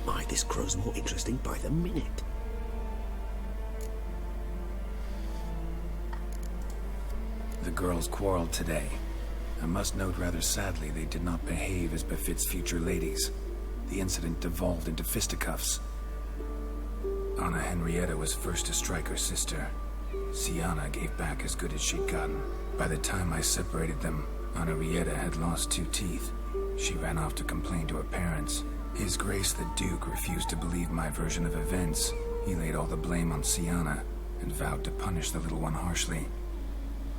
My, this grows more interesting by the minute. The girls quarreled today. I must note rather sadly they did not behave as befits future ladies. The incident devolved into fisticuffs. Anna Henrietta was first to strike her sister. Siana gave back as good as she'd gotten. By the time I separated them, Anna Henrietta had lost 2 teeth. She ran off to complain to her parents. His Grace the Duke refused to believe my version of events. He laid all the blame on Siana and vowed to punish the little one harshly.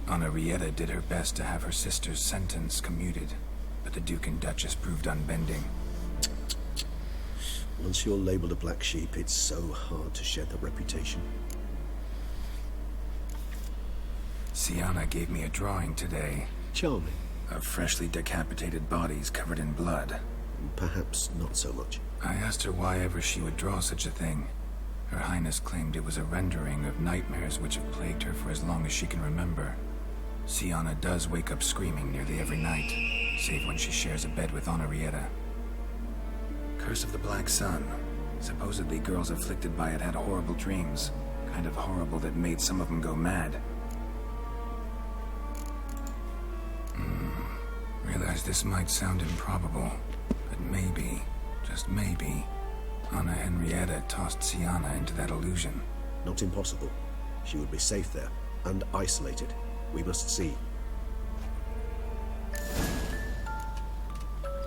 Anna Henrietta did her best to have her sister's sentence commuted, but the Duke and Duchess proved unbending. Once you're labeled a black sheep, it's so hard to shed that reputation. Siana gave me a drawing today. Charming. Of freshly decapitated bodies covered in blood. Perhaps not so much. I asked her why ever she would draw such a thing. Her Highness claimed it was a rendering of nightmares which have plagued her for as long as she can remember. Siana does wake up screaming nearly every night, save when she shares a bed with Anna Henrietta. Curse of the Black Sun. Supposedly girls afflicted by it had horrible dreams. Kind of horrible that made some of them go mad. Realize this might sound improbable, but maybe, just maybe, Anna Henrietta tossed Siana into that illusion. Not impossible. She would be safe there, and isolated. We must see.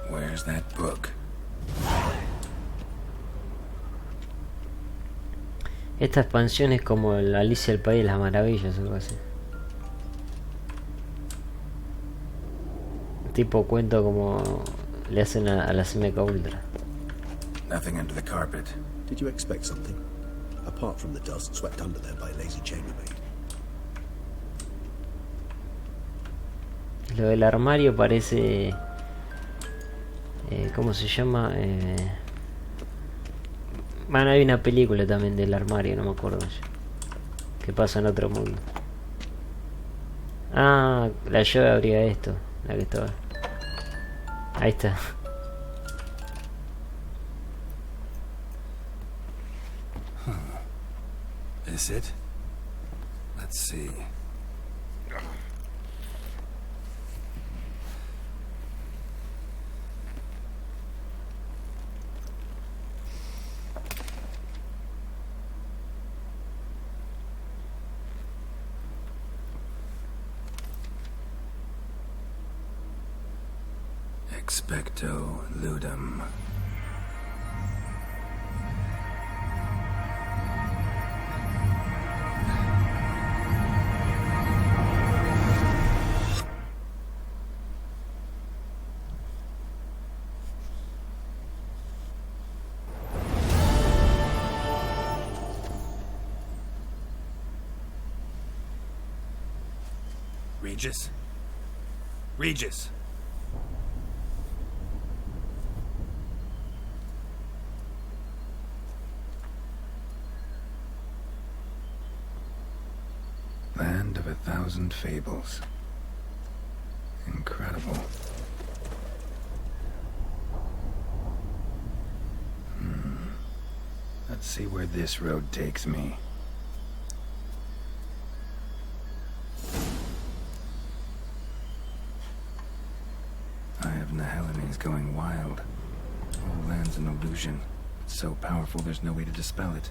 Where's that book? Esta expansión es como el Alicia el País de las Maravillas o algo así. Tipo cuento como le hacen a la CMK Ultra. Nothing under the carpet. Did you expect something? Apart from the dust swept under there by a lazy chambermaid. Lo del armario parece... ¿cómo se llama? Bueno, hay una película también del armario, no me acuerdo ya. Que pasa en otro mundo. Ah, la llave abría esto. La que estaba. Ahí está. Is it? Let's see. Expecto ludum. Regis? Regis! Land of 1,000 fables. Incredible. Let's see where this road takes me. Eye of Nihilin is going wild. All land's an illusion. It's so powerful there's no way to dispel it.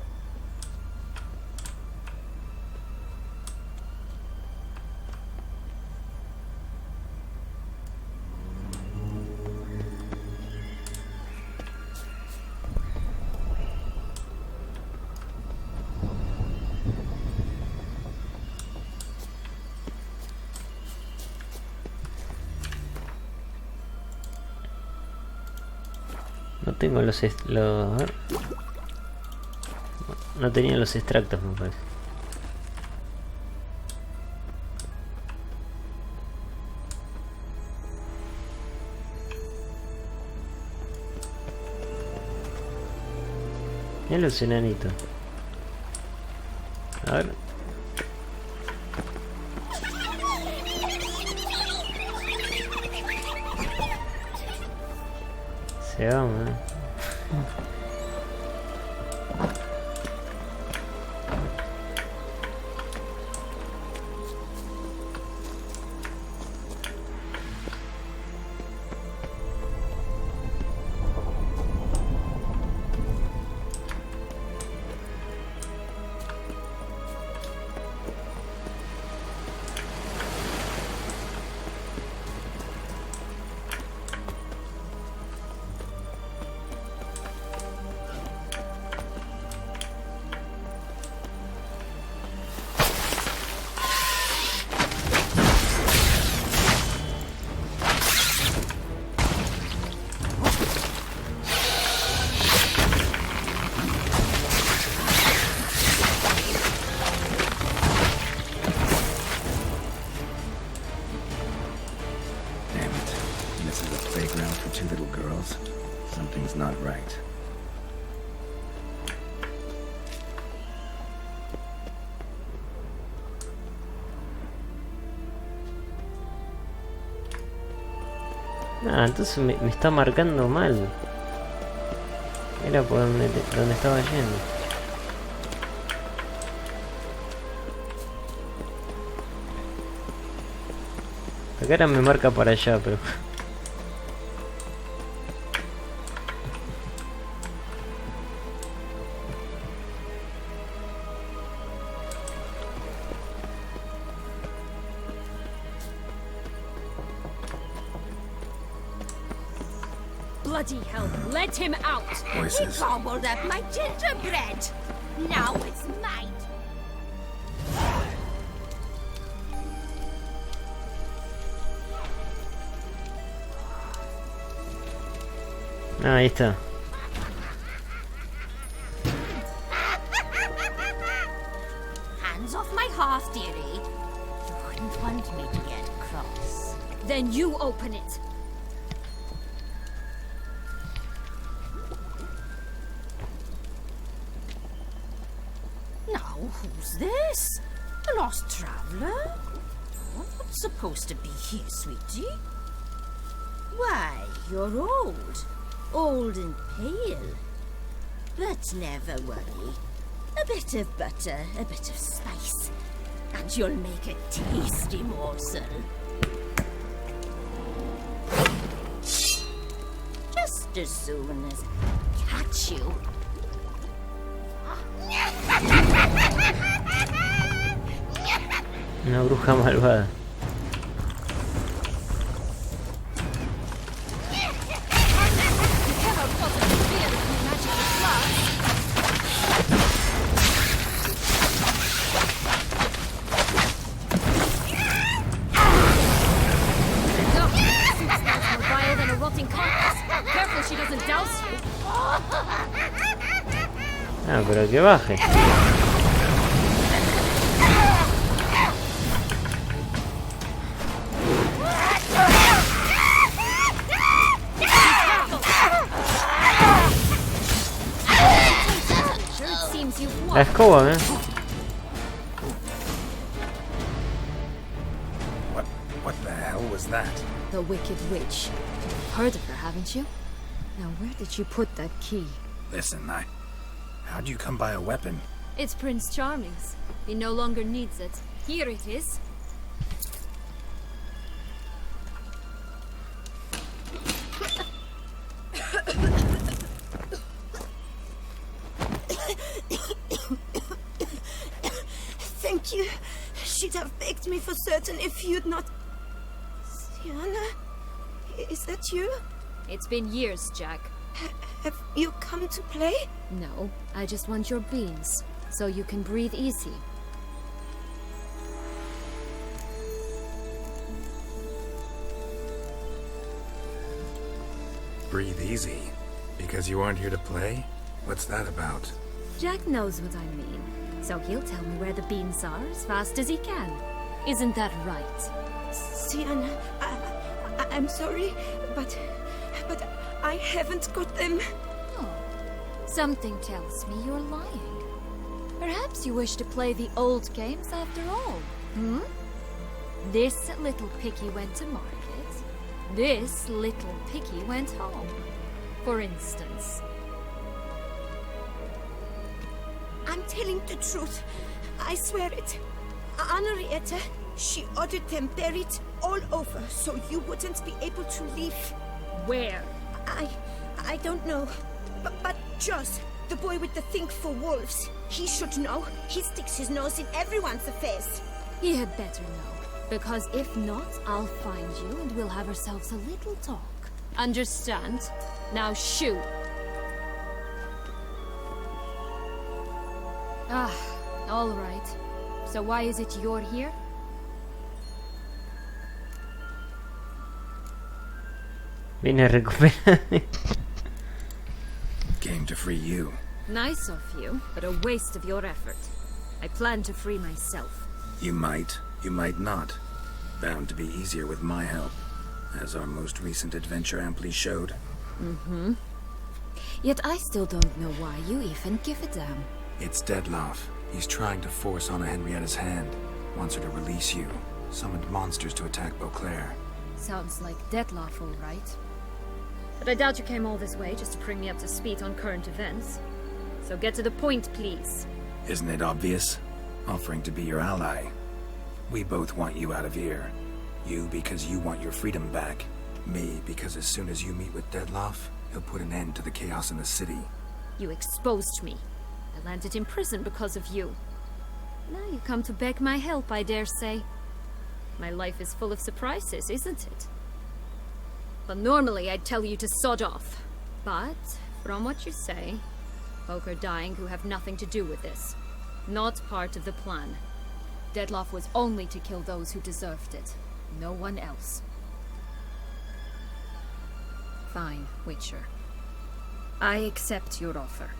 No tengo los... a ver. No tenía los extractos, me parece. Mira los enanitos. A ver. Se va, man. Something's not right. Ah, entonces me está marcando mal. Era por donde estaba yendo. Acá ahora me marca para allá, pero... Bloody hell, let him out! Voices. He gobbled up my gingerbread. Now it's mine. Ah, ahí está. Hands off my hearth, dearie. You wouldn't want me to get cross. Then you open it. Now, who's this? A lost traveler? What's supposed to be here, sweetie? Why, you're old. Old and pale. But never worry. A bit of butter, a bit of spice. and you'll make a tasty morsel. Just as soon as I catch you. Una bruja malvada. Ah, pero que baje. La escoba, ¿eh? What the hell was that? The Wicked Witch. You've heard of her, haven't you? Now, where did you put that key? Listen, how'd you come by a weapon? It's Prince Charming's. He no longer needs it. Here it is. Thank you. She'd have begged me for certain if you'd not... Sienna? Is that you? It's been years, Jack. Have you come to play? No, I just want your beans, so you can breathe easy. Breathe easy? Because you aren't here to play? What's that about? Jack knows what I mean, so he'll tell me where the beans are as fast as he can. Isn't that right? Sienna, I'm sorry, but I haven't got them. Oh, something tells me you're lying. Perhaps you wish to play the old games after all, hmm? This little piggy went to market. This little piggy went home, for instance. I'm telling the truth. I swear it. Henrietta, she ordered them buried all over so you wouldn't be able to leave. Where? I don't know. But Joss, the boy with the thing for wolves, he should know. He sticks his nose in everyone's affairs. He had better know. Because if not, I'll find you and we'll have ourselves a little talk. Understand? Now shoot. Ah, all right. So why is it you're here? Vine a recuperar. Came to free you. Nice of you, but a waste of your effort. I plan to free myself. You might not. Bound to be easier with my help, as our most recent adventure amply showed. Mm-hmm. Yet I still don't know why you even give a damn. It's Dettlaff. He's trying to force Anna Henrietta's hand. Wants her to release you. Summoned monsters to attack Beauclair. Sounds like Dettlaff, all right. But I doubt you came all this way just to bring me up to speed on current events. So get to the point, please. Isn't it obvious? Offering to be your ally. We both want you out of here. You because you want your freedom back. Me because as soon as you meet with Dettlaff, he'll put an end to the chaos in the city. You exposed me. I landed in prison because of you. Now you come to beg my help, I dare say. My life is full of surprises, isn't it? But normally I'd tell you to sod off. But, from what you say, folk are dying who have nothing to do with this. Not part of the plan. Dettlaff was only to kill those who deserved it. No one else. Fine, Witcher. I accept your offer.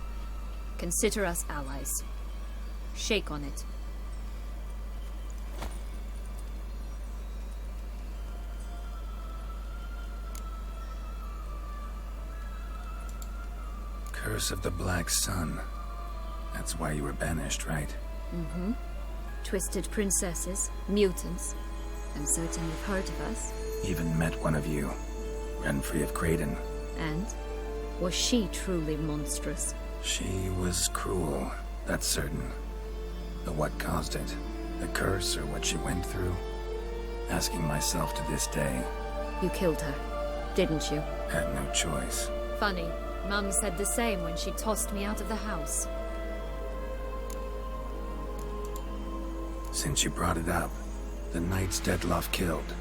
Consider us allies. Shake on it. Curse of the Black Sun. That's why you were banished, right? Mm-hmm. Twisted princesses, mutants. I'm certain you've heard of us. Even met one of you. Ran free of Kraden. And? Was she truly monstrous? She was cruel, that's certain. But what caused it? The curse or what she went through? Asking myself to this day. You killed her, didn't you? Had no choice. Funny. Mum said the same when she tossed me out of the house. Since you brought it up, the knights Detloff killed.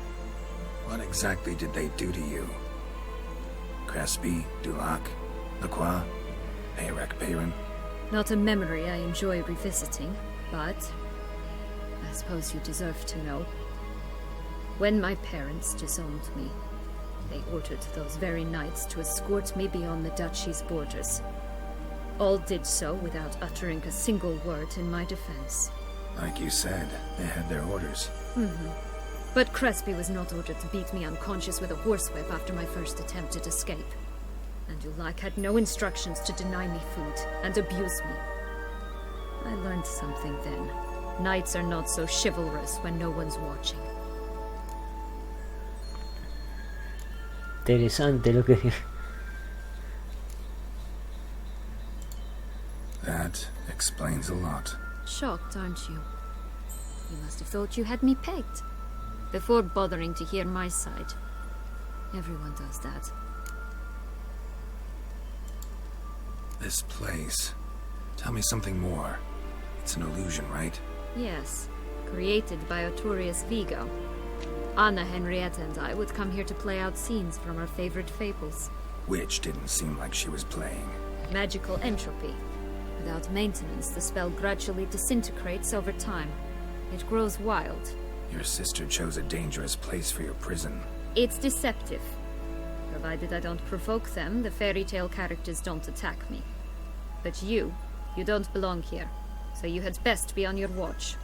What exactly did they do to you? Crespi, Dulac, Lacroix, Peyrac Peyran? Not a memory I enjoy revisiting, but I suppose you deserve to know. When my parents disowned me, they ordered those very knights to escort me beyond the duchy's borders. All did so without uttering a single word in my defense. Like you said, they had their orders. But Crespi was not ordered to beat me unconscious with a horsewhip after my first attempted escape. And Dulac had no instructions to deny me food and abuse me. I learned something then. Knights are not so chivalrous when no one's watching. Interesante lo que... That explains a lot. Shocked, aren't you? You must have thought you had me pegged. Before bothering to hear my side. Everyone does that. This place. Tell me something more. It's an illusion, right? Yes, created by Arturius Vigo. Anna, Henrietta and I would come here to play out scenes from our favorite fables. Which didn't seem like she was playing. Magical entropy. Without maintenance, the spell gradually disintegrates over time. It grows wild. Your sister chose a dangerous place for your prison. It's deceptive. Provided I don't provoke them, the fairy tale characters don't attack me. But you don't belong here. So you had best be on your watch.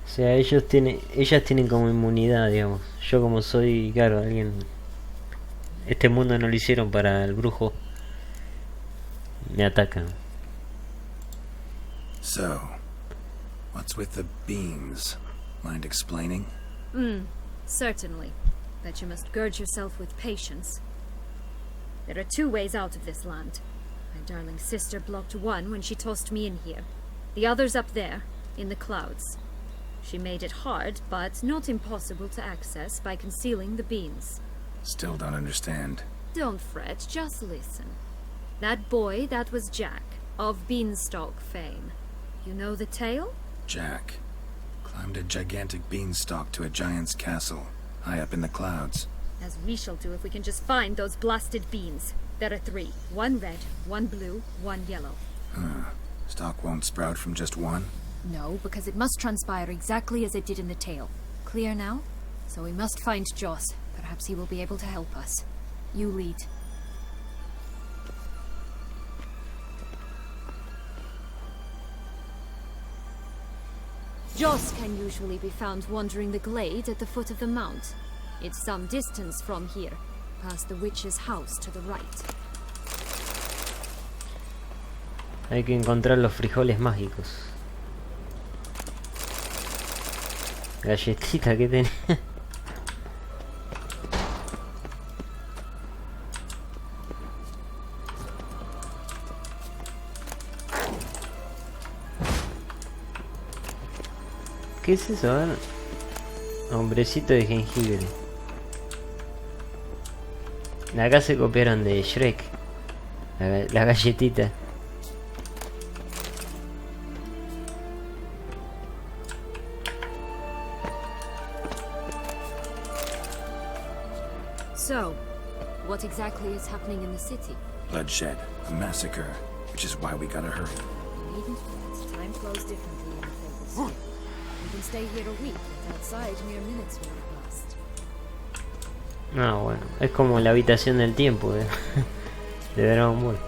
O sea, ellas tienen como inmunidad, digamos. Yo como soy, claro, alguien... Este mundo no lo hicieron para el brujo. Me atacan. So, what's with the beams? Mind explaining? Certainly. But you must gird yourself with patience. There are 2 ways out of this land. My darling sister blocked one when she tossed me in here. The other's up there, in the clouds. She made it hard, but not impossible to access by concealing the beams. Still don't understand. Don't fret, just listen. That boy, that was Jack, of Beanstalk fame. You know the tale? Jack climbed a gigantic beanstalk to a giant's castle, high up in the clouds. As we shall do if we can just find those blasted beans. There are 3. 1 red, 1 blue, 1 yellow. Stalk won't sprout from just one? No, because it must transpire exactly as it did in the tale. Clear now? So we must find Joss. Perhaps he will be able to help us. You lead. Joss can usually be found wandering the glade at the foot of the mount. It's some distance from here, past the witch's house to the right. Hay que encontrar los frijoles mágicos. Galletita que tenía. ¿Qué es eso? A ver. Hombrecito de jengibre. Acá se copiaron de Shrek. La galletita. So, what exactly is happening in the city? Bloodshed, a massacre, which is why we gotta hurry. You needn't fret. Time flows differently in the fables. You can stay here a week, but outside mere minutes will have passed. Ah, bueno. Es como la habitación del tiempo de Dragon Ball.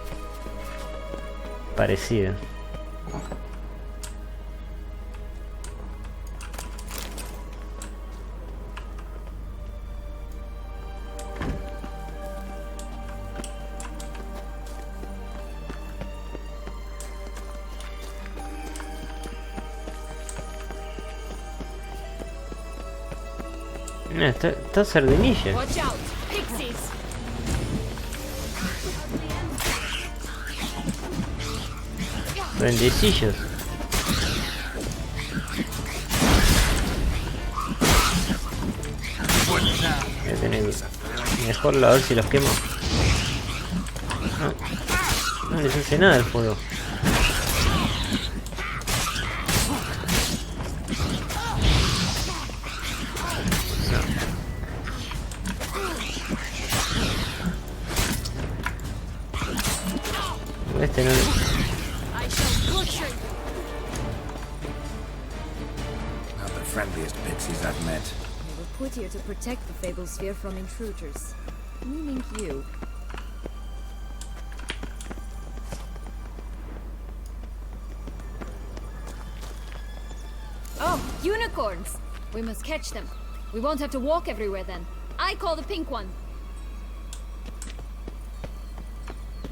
Parecido. Está Sardinilla. Watch out! Pixies! Duendecillos. Voy a tener mejor a ver si los quemo. No les hace nada el fuego. Este no. Not the friendliest pixies I've met. They were put here to protect the Fable Sphere from intruders. Meaning you. Oh, unicorns! We must catch them. We won't have to walk everywhere then. I call the pink one.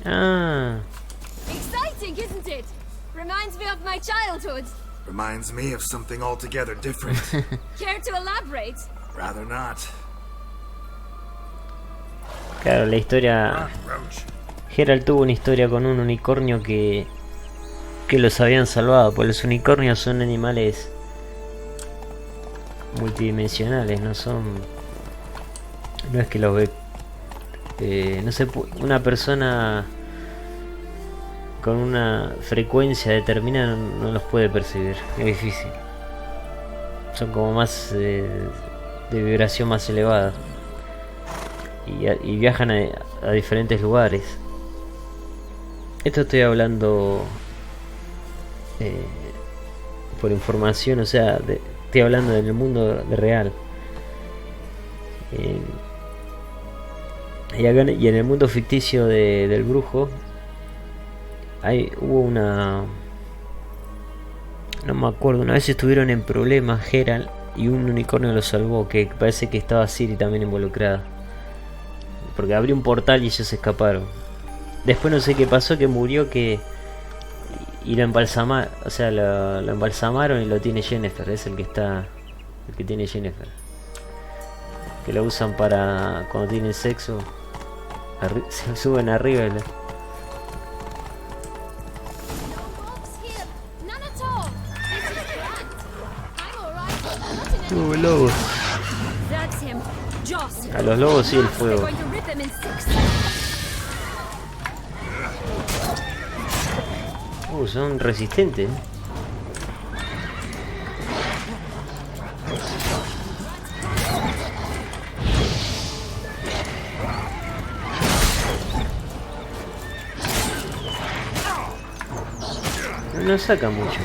Ah. Exciting, isn't it? Reminds me of my childhood. Reminds me of something altogether different. Care to elaborate? Rather not. Claro, la historia... Geralt tuvo una historia con un unicornio que los habían salvado, porque los unicornios son animales multidimensionales, no es que los ve... no sé, una persona con una frecuencia determinada no los puede percibir, es difícil. Son como más de vibración más elevada y viajan a diferentes lugares. Esto estoy hablando por información, o sea, estoy hablando del mundo de real. Y en el mundo ficticio del brujo hubo una... No me acuerdo, una vez estuvieron en problemas Geralt y un unicornio lo salvó, que parece que estaba Ciri también involucrada. Porque abrió un portal y ellos se escaparon. Después no sé qué pasó, que murió, y lo embalsamaron, o sea, lo embalsamaron y lo tiene Yennefer, es el que tiene Yennefer. Que lo usan para cuando tienen sexo. Se suben arriba y lobos. A los lobos sí el fuego. Son resistentes. No saca mucho.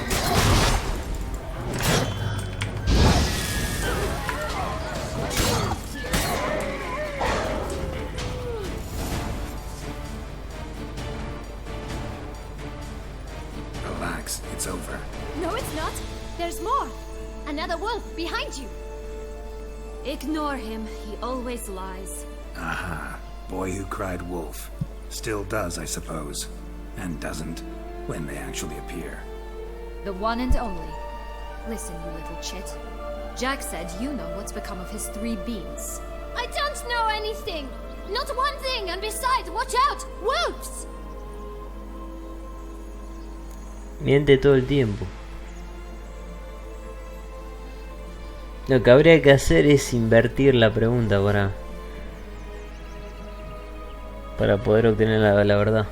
Relax, it's over. No, it's not. There's more. Another wolf behind you. Ignore him. He always lies. Aha. Boy who cried wolf. Still does, I suppose. And doesn't, when they actually appear. The one and only. Listen, you little chit. Jack said you know what's become of his 3 beans. I don't know anything. Not one thing, and besides, watch out! Wolves! Miente todo el tiempo. Lo que habría que hacer es invertir la pregunta para poder obtener la verdad.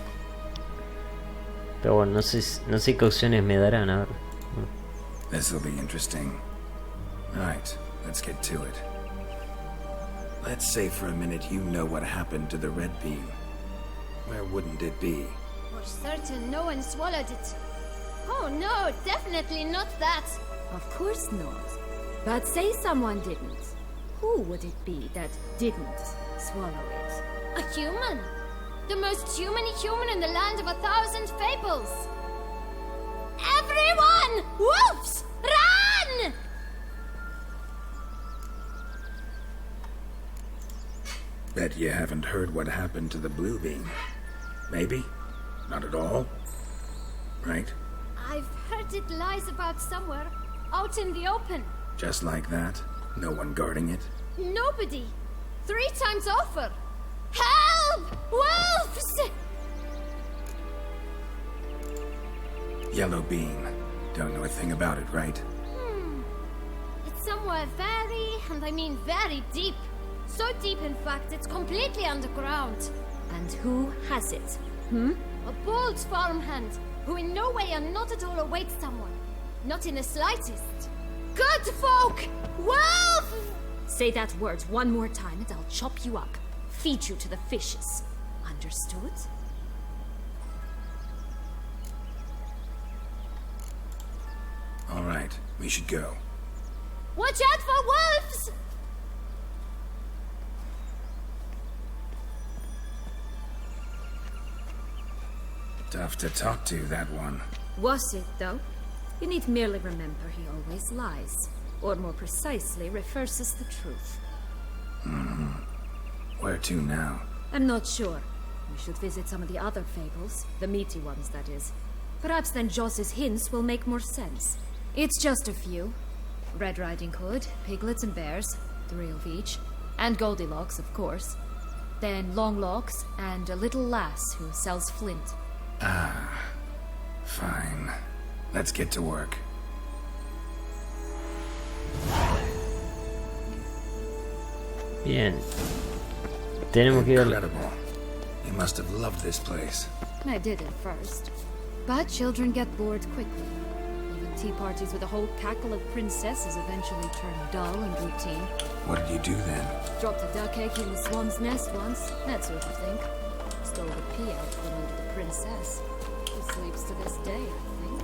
Pero bueno, no sé qué opciones me darán, a ver. This'll be interesting. Alright, let's get to it. Let's say for a minute you know what happened to the red bean. Where wouldn't it be? For certain, no one swallowed it. Oh no, definitely not that. Of course not. But say someone didn't. Who would it be that didn't swallow it? A human. The most human-y human in the land of 1,000 fables. Everyone! Wolves! Run! Bet you haven't heard what happened to the blue bean. Maybe? Not at all? Right? I've heard it lies about somewhere, out in the open. Just like that? No one guarding it? Nobody. 3 times over. Help! Wolves! Yellow bean. Don't know a thing about it, right? It's somewhere very, and I mean very deep. So deep, in fact, it's completely underground. And who has it? A bold farmhand, who in no way and not at all awaits someone. Not in the slightest. Good folk! Wolf! Say that word one more time and I'll chop you up. Feed you to the fishes. Understood? All right, we should go. Watch out for wolves! Tough to talk to, that one. Was it, though? You need merely remember he always lies. Or more precisely, reverses the truth. Where to now? I'm not sure. We should visit some of the other fables. The meaty ones, that is. Perhaps then Joss's hints will make more sense. It's just a few. Red Riding Hood, piglets and bears, 3 of each. And Goldilocks, of course. Then Longlocks, and a little lass who sells flint. Fine. Let's get to work. Bien. Tenemos que ir al... Incredible. You must have loved this place. I did at first. But children get bored quickly. Even tea parties with a whole cackle of princesses eventually turn dull and routine. What did you do then? Dropped a duck egg in the swan's nest once, that sort of thing. Stole the pea out from under the princess. She sleeps to this day, I think.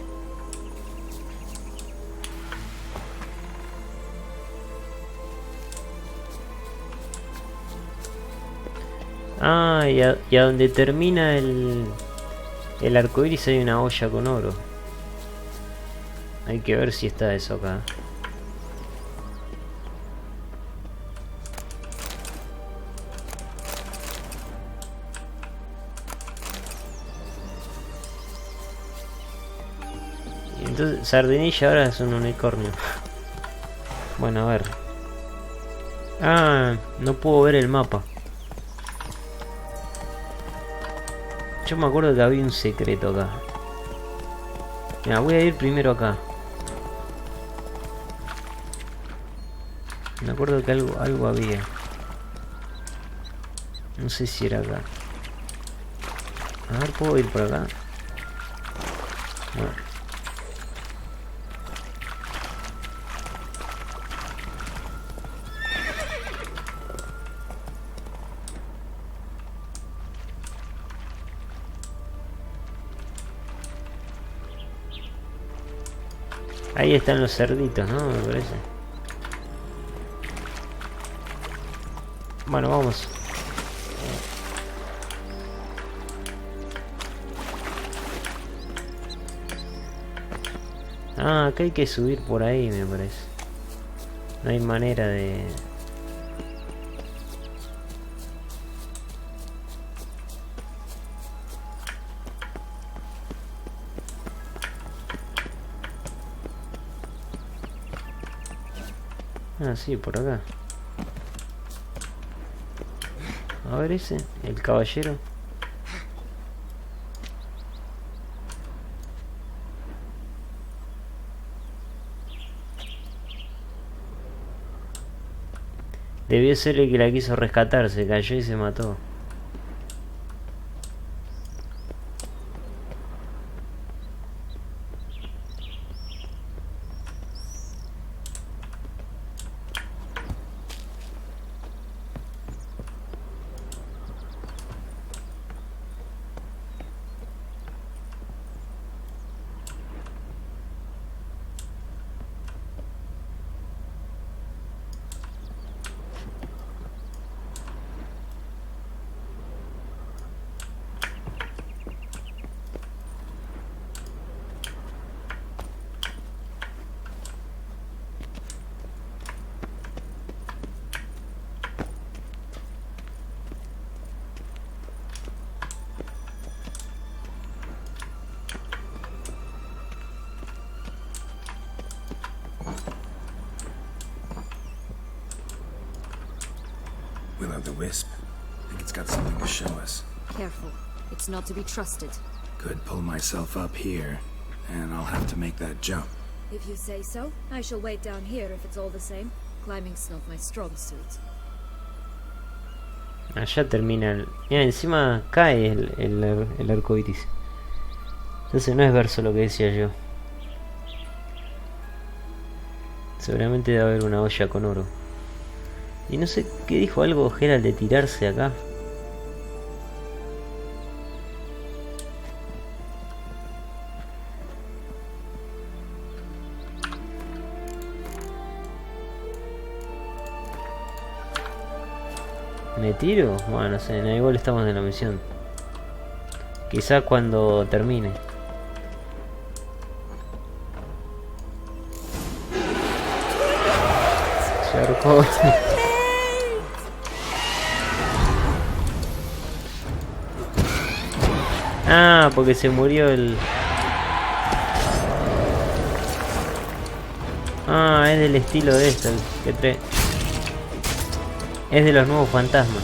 Ah, y a donde termina el arco iris hay una olla con oro. Hay que ver si está eso acá. Y entonces Sardinilla ahora es un unicornio. Bueno, a ver. Ah, no puedo ver el mapa. Yo me acuerdo que había un secreto acá. Mira, voy a ir primero acá. Me acuerdo que algo había. No sé si era acá. A ver, ¿puedo ir por acá? No. Ahí están los cerditos, ¿no? Me parece. Bueno, vamos. Ah, acá hay que subir por ahí, me parece. No hay manera de... Ah, sí, por acá. A ver ese, el caballero. Debió ser el que la quiso rescatar, se cayó y se mató. Will-o'-the-wisp. Think it's got something to show us. Careful. It's not to be trusted. Could pull myself up here. and I'll have to make that jump. If you say so, I shall wait down here if it's all the same. Climbing's not my strong suit. Allá termina el... Mira, encima cae el arco iris. Entonces no es verso lo que decía yo. Seguramente debe haber una olla con oro. Y no sé qué dijo algo Geralt de tirarse acá. ¿Me tiro? Bueno, no sé, igual estamos en la misión. Quizá cuando termine. Se ahorcó. Ah, porque se murió el... Ah, es del estilo de esto, el que trae... Es de los nuevos fantasmas.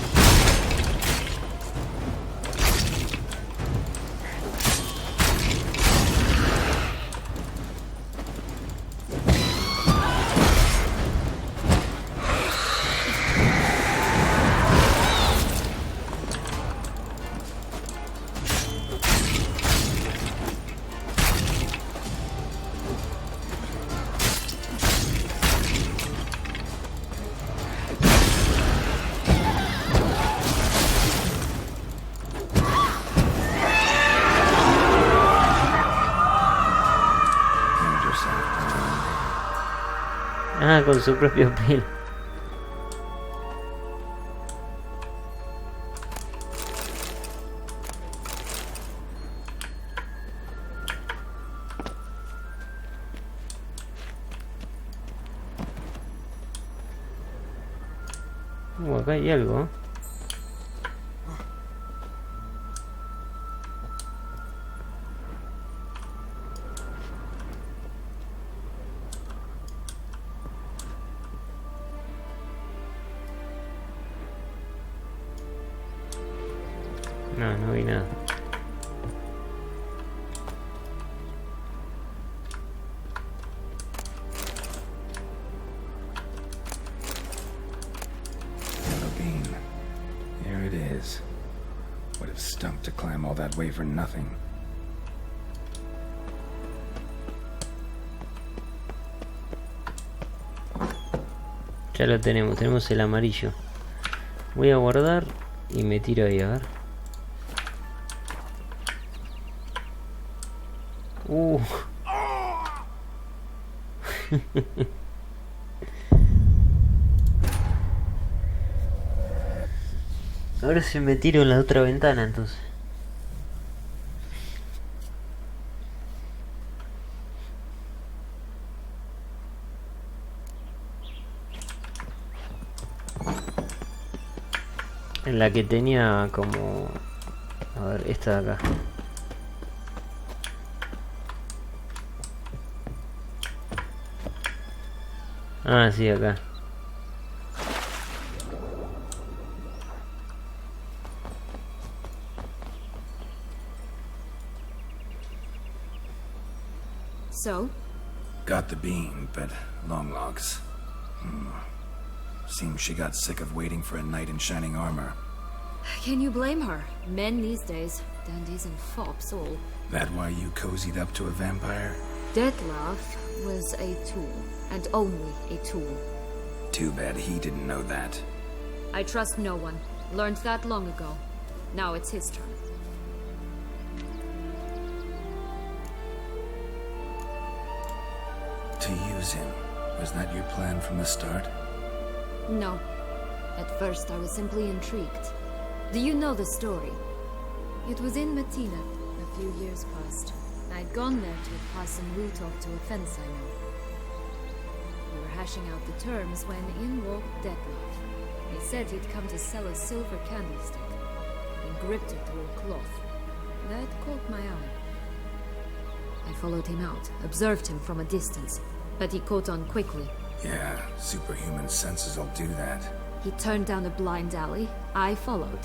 Ah, con su propio pelo. Acá hay algo. No, no vi nada. Bean. Here it is. Would have stunk to climb all that way for nothing. Ya lo tenemos el amarillo. Voy a guardar y me tiro ahí a ver. Ahora sí me tiro en la otra ventana entonces. En la que tenía como... A ver, esta de acá. Ah, sí, acá. So? Got the bean, but long logs. Seems she got sick of waiting for a knight in shining armor. Can you blame her? Men these days, dandies and fops all. That why you cozied up to a vampire? Dettlaff was a tool, and only a tool. Too bad he didn't know that. I trust no one. Learned that long ago. Now it's his turn. To use him. Was that your plan from the start? No. At first I was simply intrigued. Do you know the story? It was in Matina, a few years past. I'd gone there to pass some loot off to a fence I know. We were hashing out the terms when in walked Dettlaff. He said he'd come to sell a silver candlestick. He gripped it through a cloth. That caught my eye. I followed him out, observed him from a distance, but he caught on quickly. Yeah, superhuman senses will do that. He turned down a blind alley. I followed.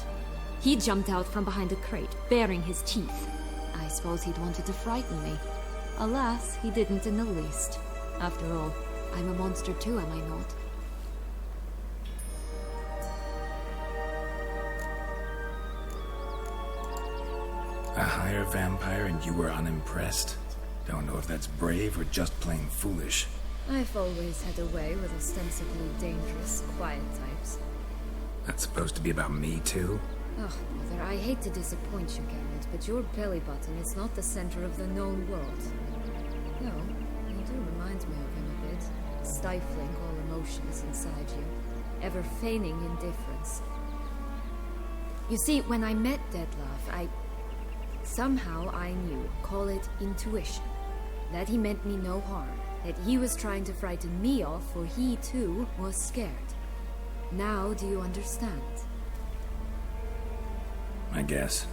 He jumped out from behind a crate, baring his teeth. I suppose he'd wanted to frighten me. Alas, he didn't in the least. After all, I'm a monster too, am I not? A higher vampire and you were unimpressed? Don't know if that's brave or just plain foolish. I've always had a way with ostensibly dangerous, quiet types. That's supposed to be about me too? Oh, Mother, I hate to disappoint you, Geralt, but your belly button is not the center of the known world. No, you do remind me of him a bit, stifling all emotions inside you, ever feigning indifference. You see, when I met Detlef, somehow I knew, call it intuition, that he meant me no harm, that he was trying to frighten me off, for he too was scared. Now do you understand? I guess.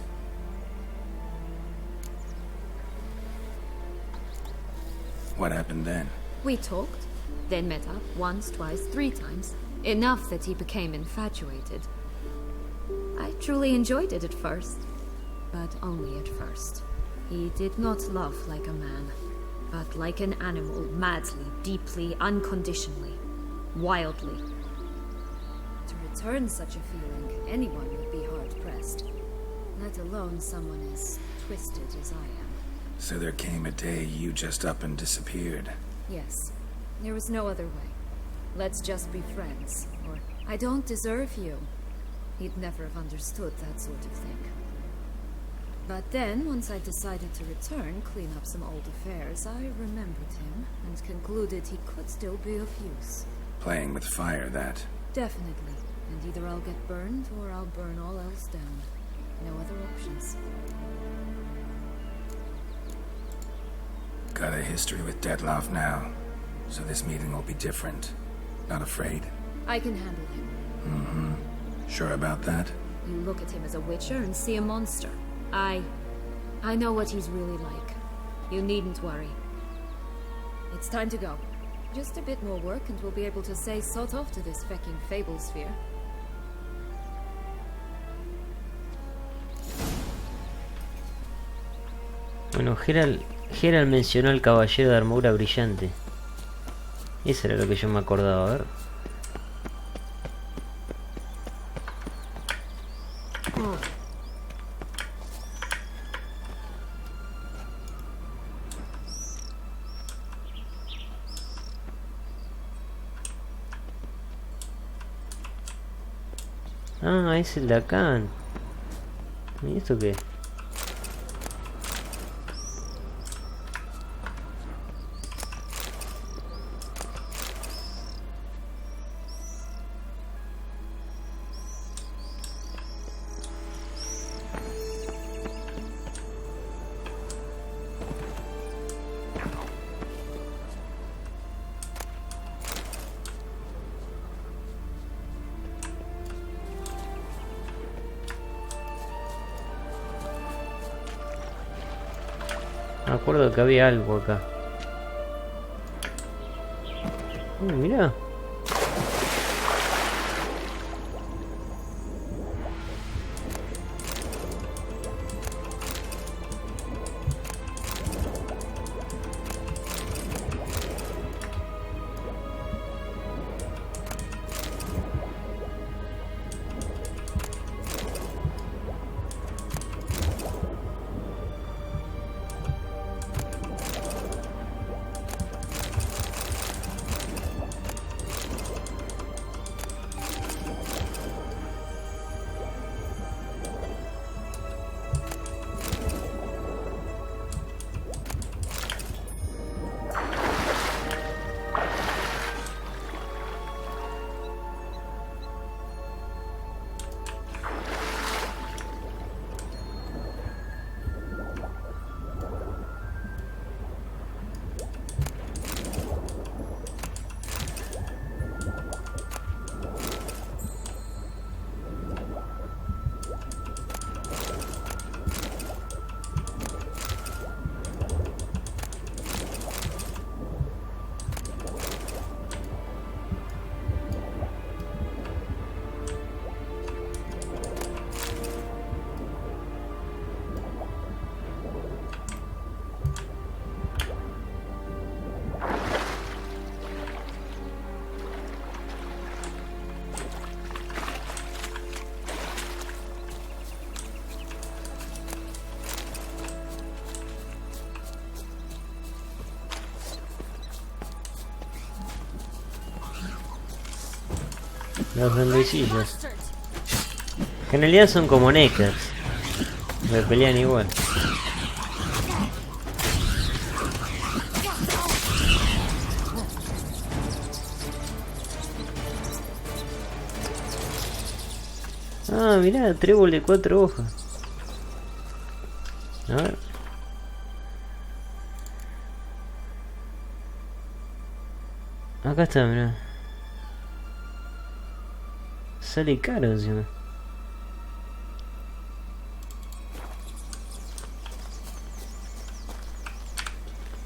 What happened then? We talked, then met up once, twice, 3 times. Enough that he became infatuated. I truly enjoyed it at first, but only at first. He did not love like a man, but like an animal, madly, deeply, unconditionally, wildly. To return such a feeling, anyone would be hard-pressed, let alone someone as twisted as I am. So there came a day you just up and disappeared. Yes, there was no other way. Let's just be friends, or I don't deserve you. He'd never have understood that sort of thing. But then, once I decided to return, clean up some old affairs, I remembered him and concluded he could still be of use. Playing with fire, that. Definitely. And either I'll get burned, or I'll burn all else down. No other options. Got a history with Detlef now, so this meeting will be different. Not afraid? I can handle him. Mm-hmm. Sure about that? You look at him as a witcher and see a monster. I know what he's really like. You needn't worry. It's time to go. Just a bit more work and we'll be able to say sod off to this fecking fable sphere. Bueno, Geralt mencionó al caballero de armadura brillante. Eso era lo que yo me acordaba, a ver. Ah, es el de acá. ¿Y esto qué? Me acuerdo que había algo acá. Mirá. Los duendecillos. Que en realidad son como neckers. Me pelean igual. Ah, mirá, trébol de 4 hojas. A ver. Acá está, mirá. Sale caro encima.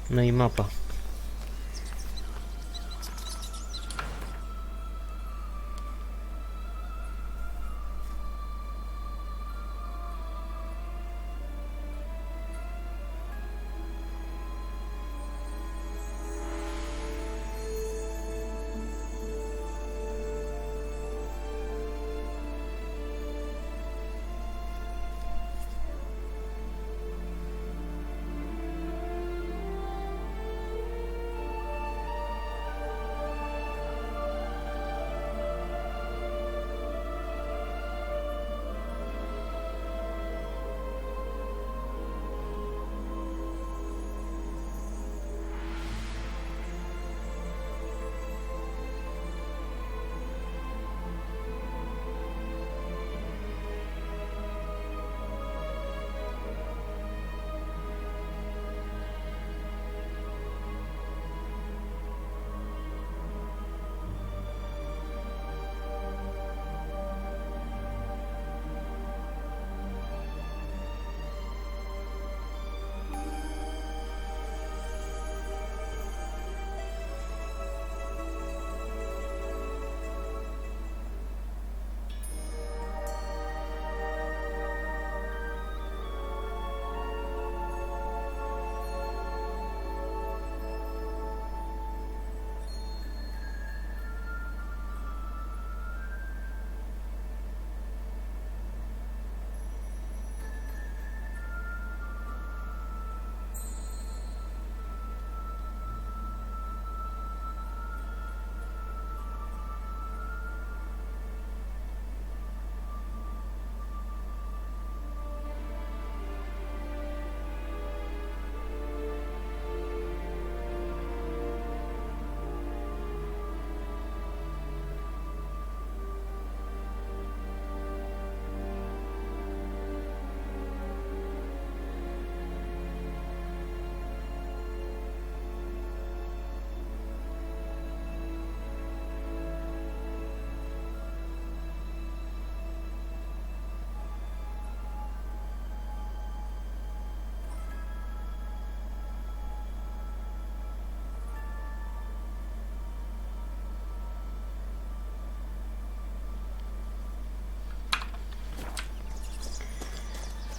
No hay mapa.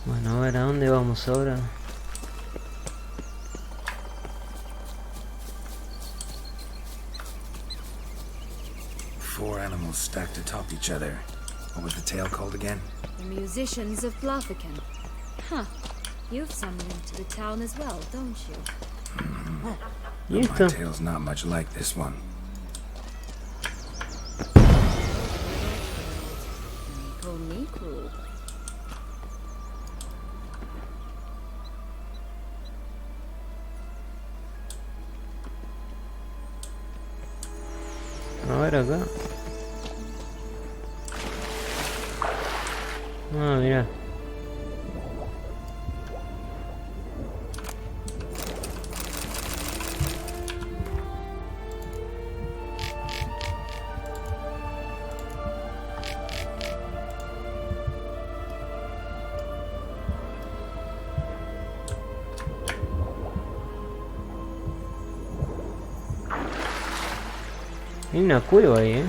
Bueno, a ver, ¿a dónde vamos ahora? Four animals stacked atop each other. What was the tale called again? The musicians of Blaviken. Huh. You've some link to the town as well, don't you? ¿Y My esto? tale's not much like this one. Call me cruel. A ver acá. Ah, mira. Hay una cueva ahí, ¿eh?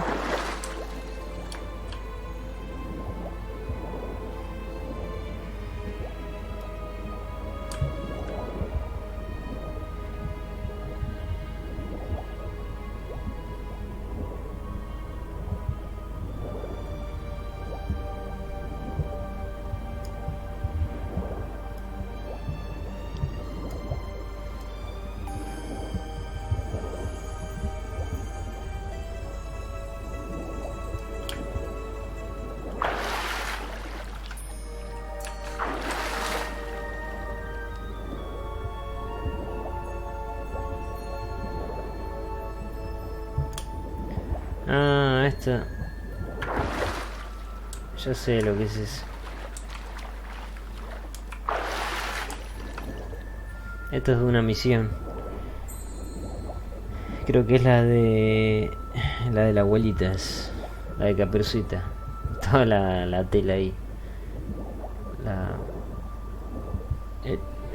Ah, esta. Ya sé lo que es eso. Esto es de una misión. Creo que es la de la abuelita, es la de Caperucita. Toda la tela ahí.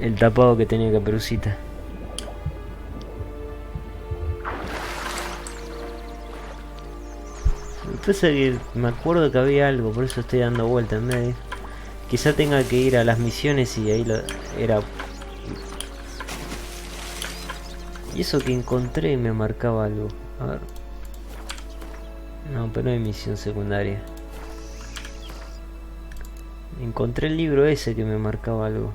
El tapado que tenía Caperucita. Pasa que me acuerdo que había algo, por eso estoy dando vuelta en medio. Quizá tenga que ir a las misiones y ahí era. Y eso que encontré me marcaba algo. A ver. No, pero no hay misión secundaria. Encontré el libro ese que me marcaba algo.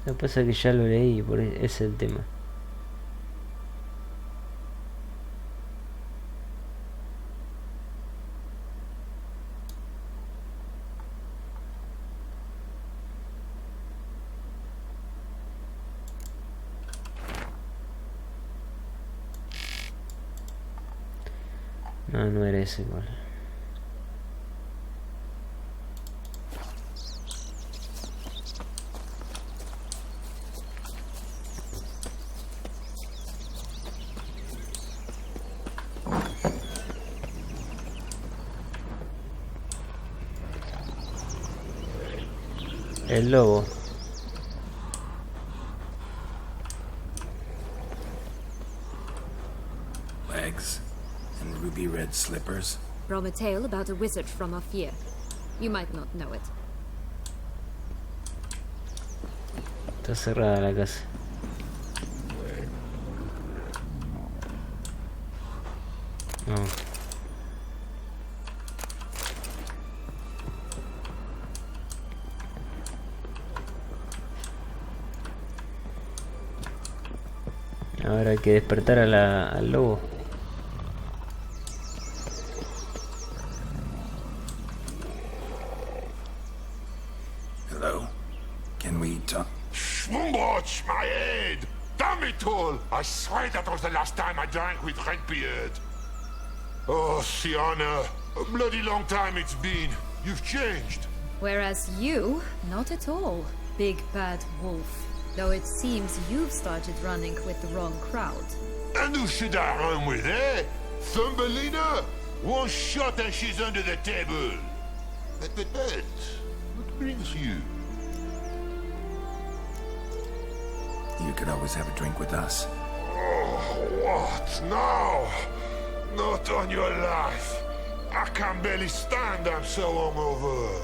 Lo que pasa es que ya lo leí, por ese es el tema. No, no era ese igual. El lobo. Legs and ruby red slippers. From a tale about a wizard from Ophir. You might not know it. Está cerrada la casa. No. Ahora hay que despertar al lobo. Hello? Can we talk? Schwungwatch, my head! Damn it all! I swear that was the last time I drank with Redbeard. Oh, Sienna, a bloody long time it's been. You've changed. Whereas you, not at all, big bad wolf. Though it seems you've started running with the wrong crowd. And who should I run with, eh? Thumbelina? One shot and she's under the table. But, what brings you? You could always have a drink with us. Oh, what now? Not on your life. I can barely stand, I'm so hungover.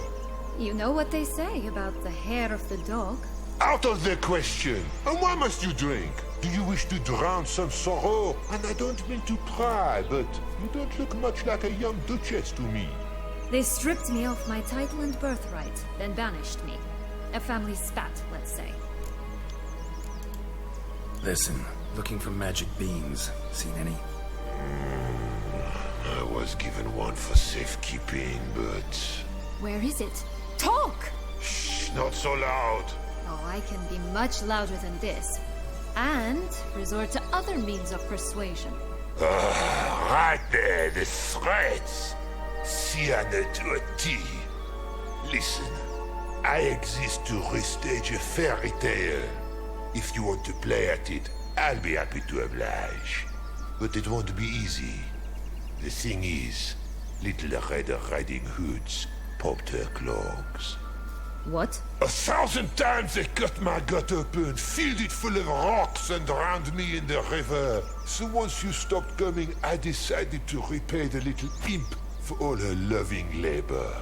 You know what they say about the hair of the dog? Out of the question. And why must you drink? Do you wish to drown some sorrow? And I don't mean to pry, but you don't look much like a young duchess to me. They stripped me of my title and birthright, then banished me. A family spat, let's say. Listen, looking for magic beans. Seen any? I was given one for safekeeping, but... Where is it? Talk! Shh, not so loud. Oh, I can be much louder than this. And resort to other means of persuasion. Right there, the threats. Sienna to a T. Listen, I exist to restage a fairy tale. If you want to play at it, I'll be happy to oblige. But it won't be easy. The thing is, Little Red Riding Hoods popped her clogs. What? 1,000 times they cut my gut open, filled it full of rocks and drowned me in the river. So once you stopped coming, I decided to repay the little imp for all her loving labor.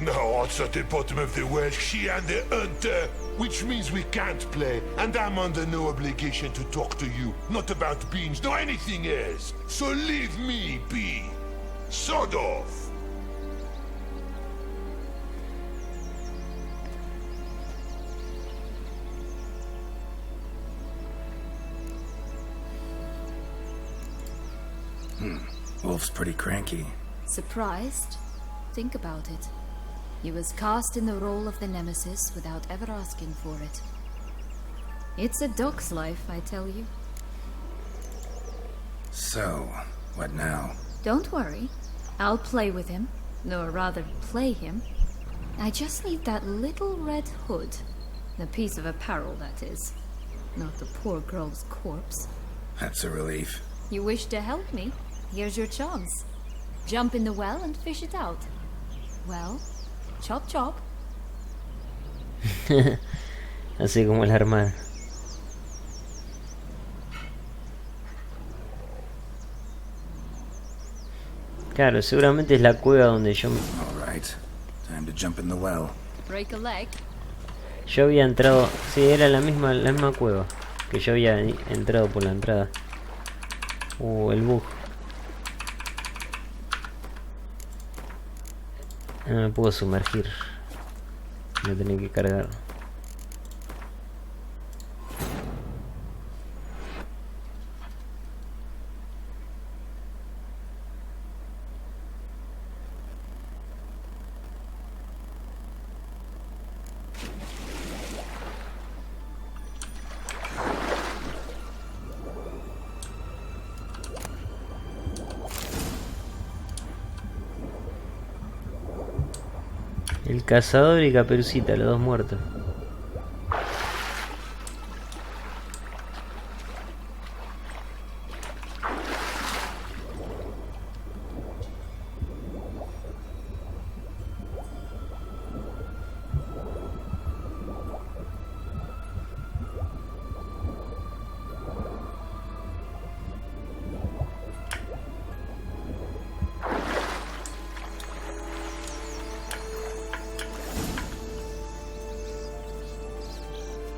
Now what's at the bottom of the well, she and the hunter, which means we can't play, and I'm under no obligation to talk to you, not about beans, nor anything else. So leave me be. Sod off. Wolf's pretty cranky. Surprised? Think about it. He was cast in the role of the Nemesis without ever asking for it. It's a dog's life, I tell you. So, what now? Don't worry. I'll play with him. Or rather, play him. I just need that little red hood. The piece of apparel, that is. Not the poor girl's corpse. That's a relief. You wish to help me? Here's your chance. Jump in the well and fish it out. Well, chop chop. Así como la hermana. Claro, seguramente es la cueva donde yo... All right. Time to jump in the well. Break a leg. Yo había entrado... Sí, era la misma cueva que yo había entrado por la entrada. El bug. No me puedo sumergir. Me tenía que cargar. El cazador y Caperucita, los dos muertos.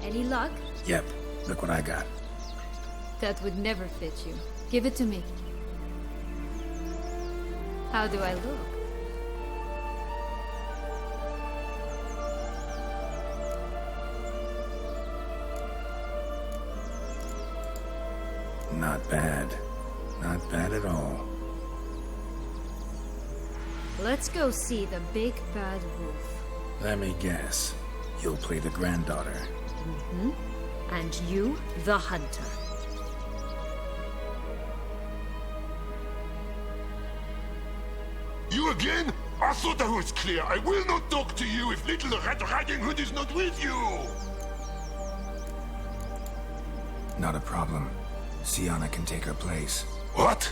Any luck? Yep, look what I got. That would never fit you. Give it to me. How do I look? Not bad. Not bad at all. Let's go see the big bad wolf. Let me guess. You'll play the granddaughter. Mm-hmm. And you, the hunter. You again? I thought I was clear. I will not talk to you if little Red Riding Hood is not with you. Not a problem. Sienna can take her place. What?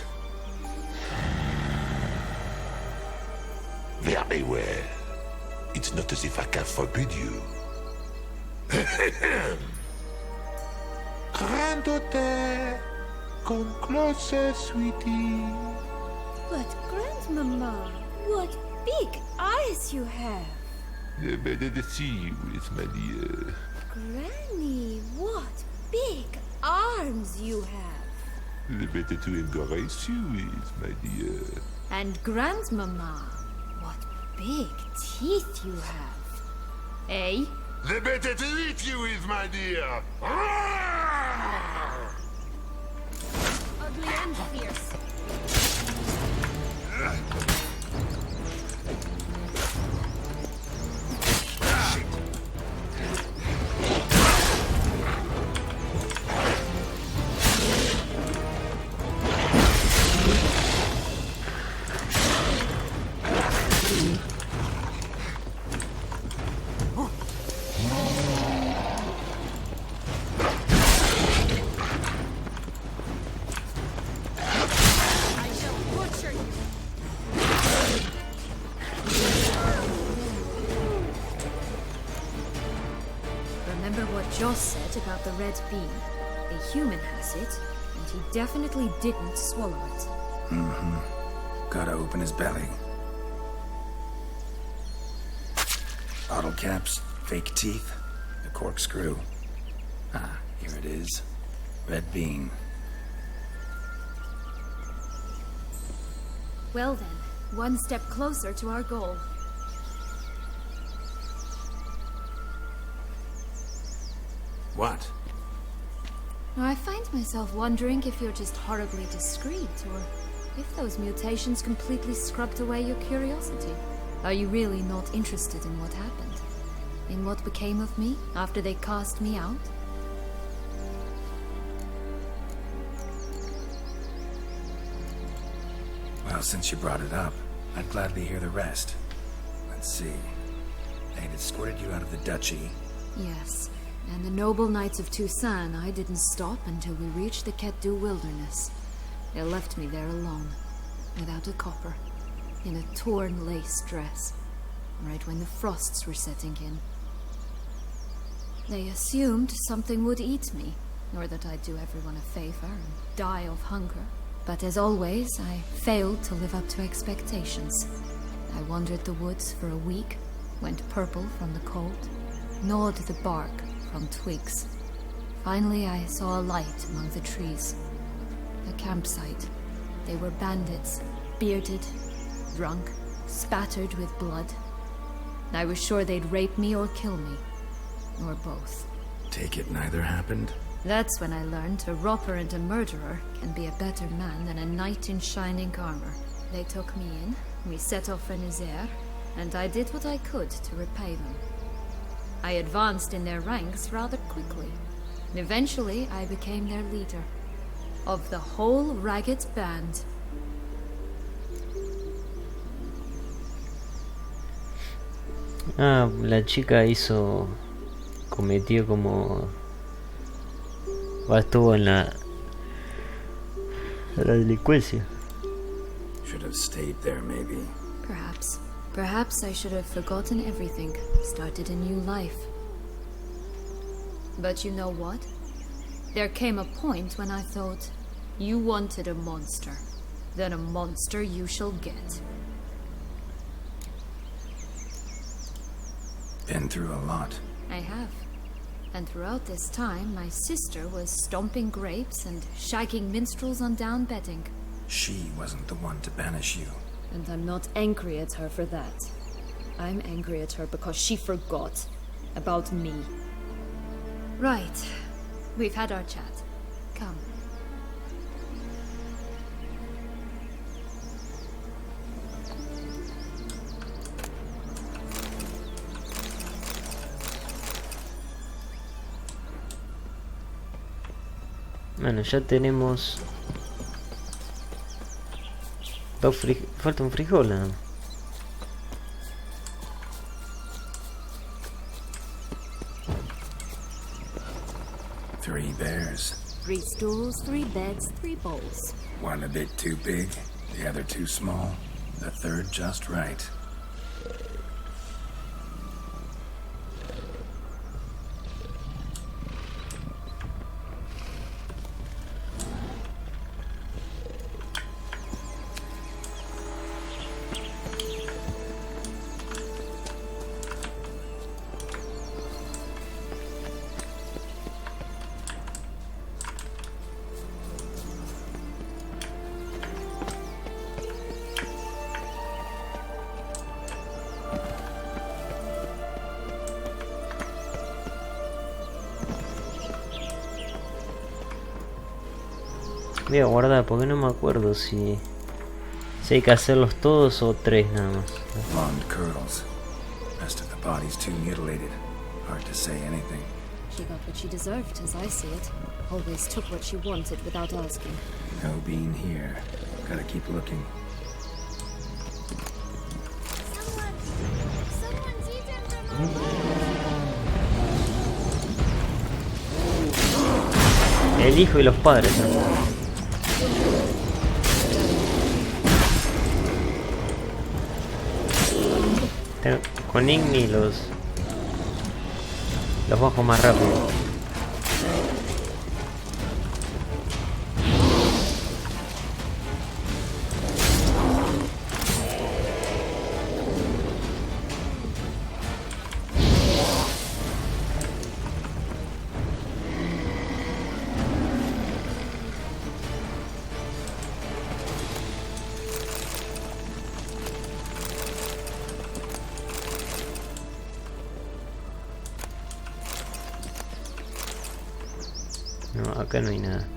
Very well. It's not as if I can forbid you. Granddaughter, come closer, sweetie. But Grandmama, what big eyes you have! The better to see you is, my dear. Granny, what big arms you have! The better to embrace you is, my dear. And Grandmama, what big teeth you have. Eh? The better to eat you is, my dear. Ugly and fierce. Joss said about the red bean. A human has it, and he definitely didn't swallow it. Mm-hmm. Gotta open his belly. Bottle caps, fake teeth, the corkscrew. Ah, here it is. Red bean. Well then, one step closer to our goal. What? I find myself wondering if you're just horribly discreet, or if those mutations completely scrubbed away your curiosity. Are you really not interested in what happened? In what became of me after they cast me out? Well, since you brought it up, I'd gladly hear the rest. Let's see. They'd escorted you out of the duchy. Yes, and the noble knights of Toussaint, I didn't stop until we reached the Ketdu wilderness. They left me there alone, without a copper, in a torn lace dress, right when the frosts were setting in. They assumed something would eat me, or that I'd do everyone a favor and die of hunger. But as always, I failed to live up to expectations. I wandered the woods for a week, went purple from the cold, gnawed the bark from twigs. Finally, I saw a light among the trees. A campsite. They were bandits, bearded, drunk, spattered with blood. I was sure they'd rape me or kill me, or both. Take it neither happened? That's when I learned a robber and a murderer can be a better man than a knight in shining armor. They took me in, we set off for Nazaire, and I did what I could to repay them. I advanced in their ranks rather quickly, and eventually I became their leader. Of the whole ragged band. Ah, la chica cometió como... estuvo en la delincuencia. Should have stayed there, maybe. Perhaps. Perhaps I should have forgotten everything, started a new life. But you know what? There came a point when I thought, you wanted a monster. Then a monster you shall get. Been through a lot. I have. And throughout this time, my sister was stomping grapes and shagging minstrels on down bedding. She wasn't the one to banish you. And I'm not angry at her for that. I'm angry at her because she forgot about me. Right. We've had our chat. Come. Bueno, ya tenemos dos frijoles. Falta un frijol nada más. Three bears. 3 stools, 3 beds, 3 bowls. One a bit too big, the other too small, the third just right. Voy a guardar porque no me acuerdo si hay que hacerlos todos o 3 nada más. Blonde curls. Rest of the body's too mutilated. Hard to say anything. She got what she deserved, as I see it. Always took what she wanted without asking. No bean here. Gotta keep looking. Someone's eaten them. El hijo y los padres también. Con Igni los bajo más rápido. No, acá no hay nada.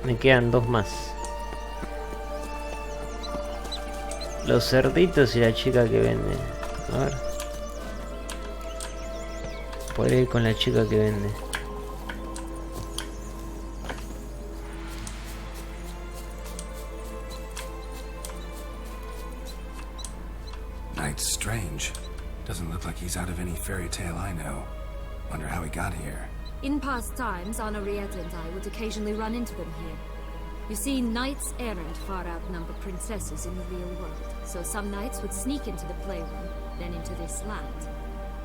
Me quedan 2 más. Los cerditos y la chica que vende. A ver. Podría ir con la chica que vende. strange. Doesn't look like he's out of any fairy tale I know. Wonder how he got here. In past times, Henriette and I would occasionally run into them here. You see, knights errant far outnumber princesses in the real world, so some knights would sneak into the playroom, then into this land,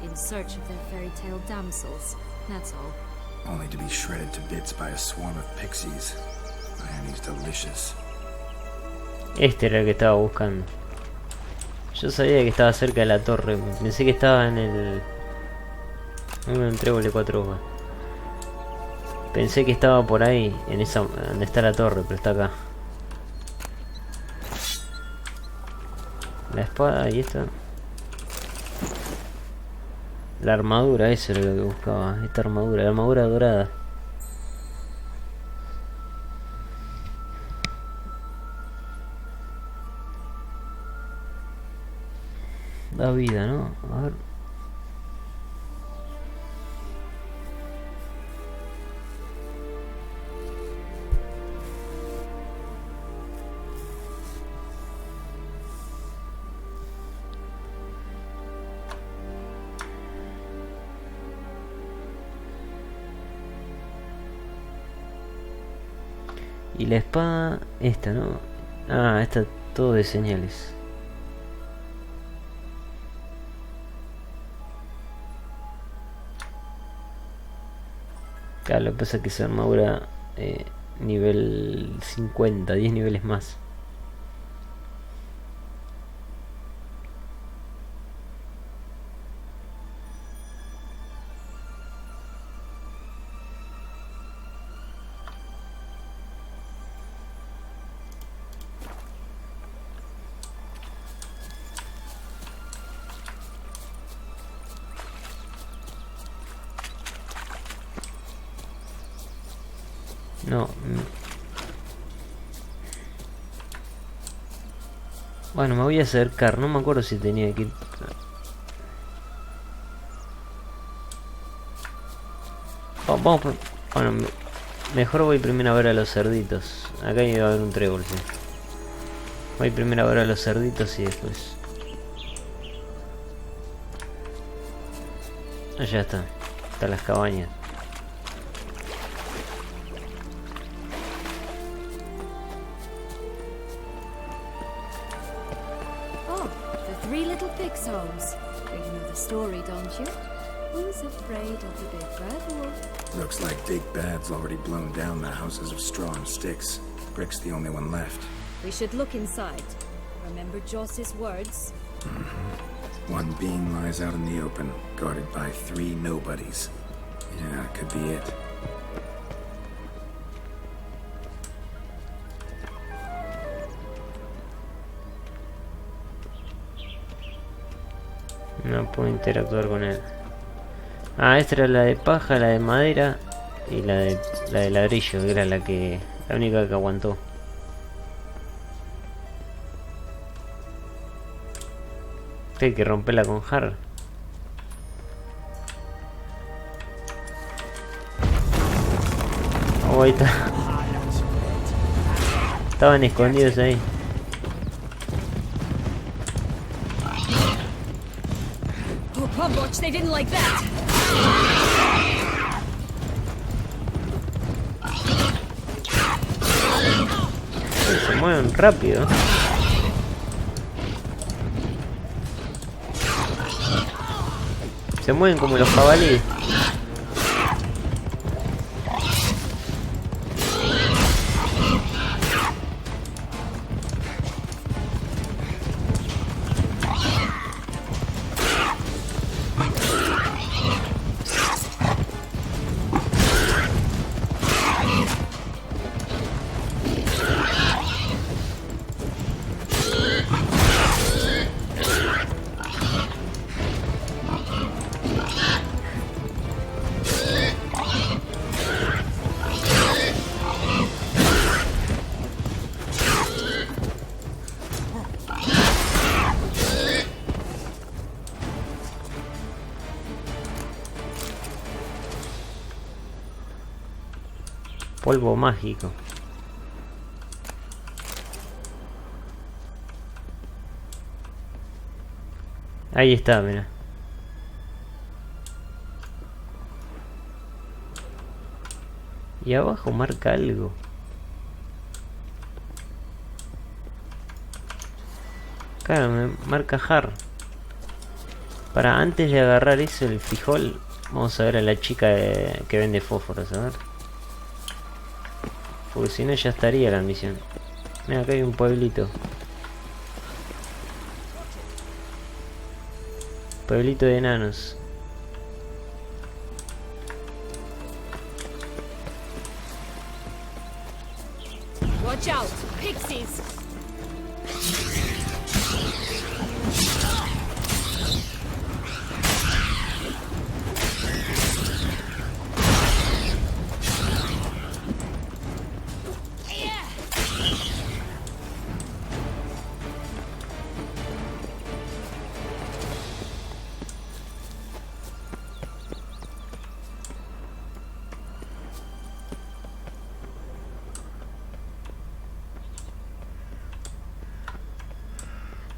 in search of their fairy tale damsels, that's all. Only to be shredded to bits by a swarm of pixies. Irony's delicious. Este era el que estaba buscando. Yo sabía que estaba cerca de la torre, pensé que estaba en el... un trébol de 4 hojas. Pensé que estaba por ahí, en esa, donde está la torre, pero está acá. La espada y esta. La armadura, eso era lo que buscaba. Esta armadura, la armadura dorada. Da vida, ¿no? A ver. Y la espada, esta, ¿no? Ah, esta todo de señales. Claro, lo que pasa es que esa armadura nivel 50, 10 niveles más. No. Bueno, me voy a acercar. No me acuerdo si tenía que ir... Vamos por... Bueno, mejor voy primero a ver a los cerditos. Acá iba a haber un trébol, sí. Voy primero a ver a los cerditos y después... Allá está. Están las cabañas. Homes. You know the story, don't you? Who's afraid of the big bad wolf? Looks like Big Bad's already blown down the houses of straw and sticks. Brick's the only one left. We should look inside. Remember Joss's words? One being lies out in the open, guarded by 3 nobodies. Yeah, could be it. No puedo interactuar con él. Ah, esta era la de paja, la de madera y la de ladrillo, que era la única que aguantó. Hay que romperla con Har. Oh, ahí está. Estaban escondidos ahí. They didn't like that. Se mueven rápido. Se mueven como los jabalíes. Polvo mágico. Ahí está, mira. Y abajo marca algo. Claro, me marca Har. Para antes de agarrar eso, el frijol, vamos a ver a la chica que vende fósforos, a ver. Porque si no ya estaría la misión. Mira, acá hay un pueblito. Pueblito de enanos. Watch out, pixies!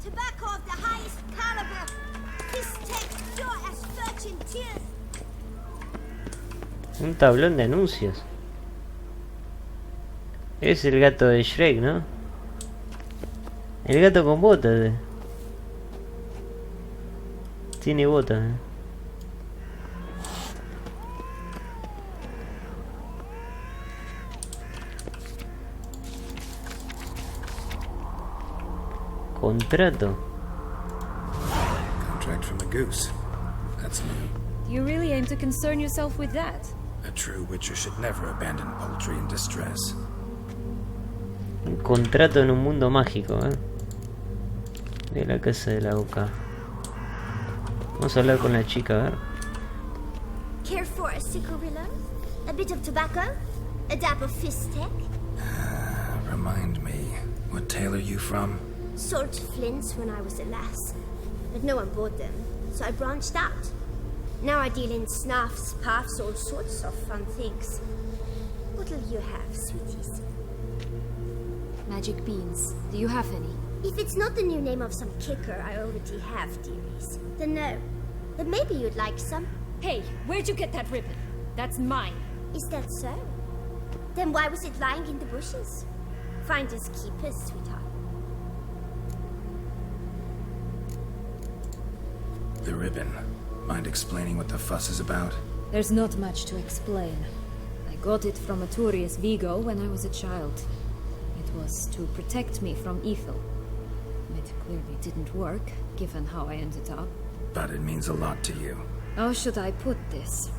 Tobacco of the highest caliber. This takes pure as virgin tears. Un tablón de anuncios. Es el gato de Shrek, ¿no? El gato con botas. Tiene botas. Contrato. Contract from a goose. That's new. Do you really aim to concern yourself with that? A true witcher should never abandon poultry in distress. Un contrato en un mundo mágico, de la casa de la boca. Vamos a hablar con la chica, a ver. Care for a cigarillo? A bit of tobacco? A dab of fistek? Remind me, what tale are you from? Sold flints when I was a lass, but no one bought them, so I branched out. Now I deal in snuffs, puffs, all sorts of fun things. What'll you have, sweeties? Magic beans. Do you have any? If it's not the new name of some kicker I already have, dearies, then no. But maybe you'd like some. Hey, where'd you get that ribbon? That's mine. Is that so? Then why was it lying in the bushes? Finders keepers, sweetheart. The ribbon. Mind explaining what the fuss is about? There's not much to explain. I got it from Aturius Vigo when I was a child. It was to protect me from evil. It clearly didn't work, given how I ended up. But it means a lot to you. How should I put this?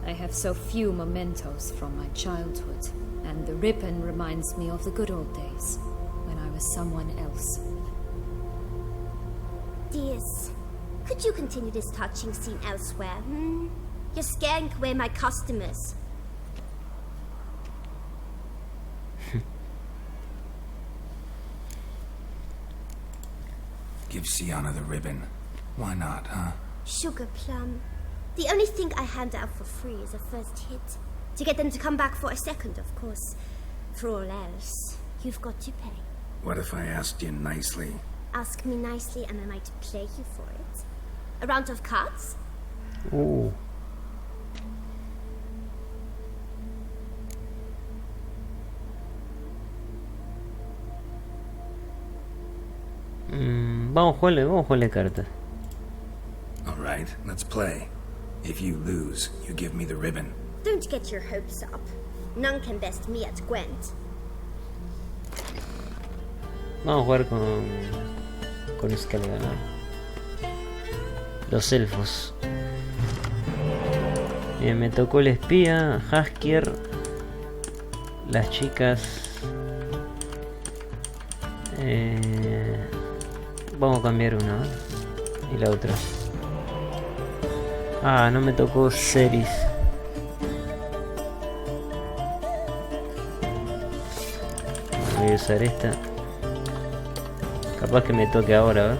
I have so few mementos from my childhood, and the ribbon reminds me of the good old days, when I was someone else. Dears, could you continue this touching scene elsewhere, You're scaring away my customers. Give Sienna the ribbon. Why not, huh? Sugar plum. The only thing I hand out for free is a first hit. To get them to come back for a second, of course. For all else, you've got to pay. What if I asked you nicely? Ask me nicely and I might play you for it. A round of cards? Ooh. Vamos a jugarle cartas. Alright, let's play. If you lose, you give me the ribbon. Don't get your hopes up. None can best me at Gwent. Vamos a jugar con Skelligan, ¿no? Los elfos. Bien, me tocó el espía, Haskier, las chicas. Vamos a cambiar una, ¿eh? Y la otra. Ah, no me tocó Ceris. Voy a usar esta. Capaz que me toque ahora, ¿ver?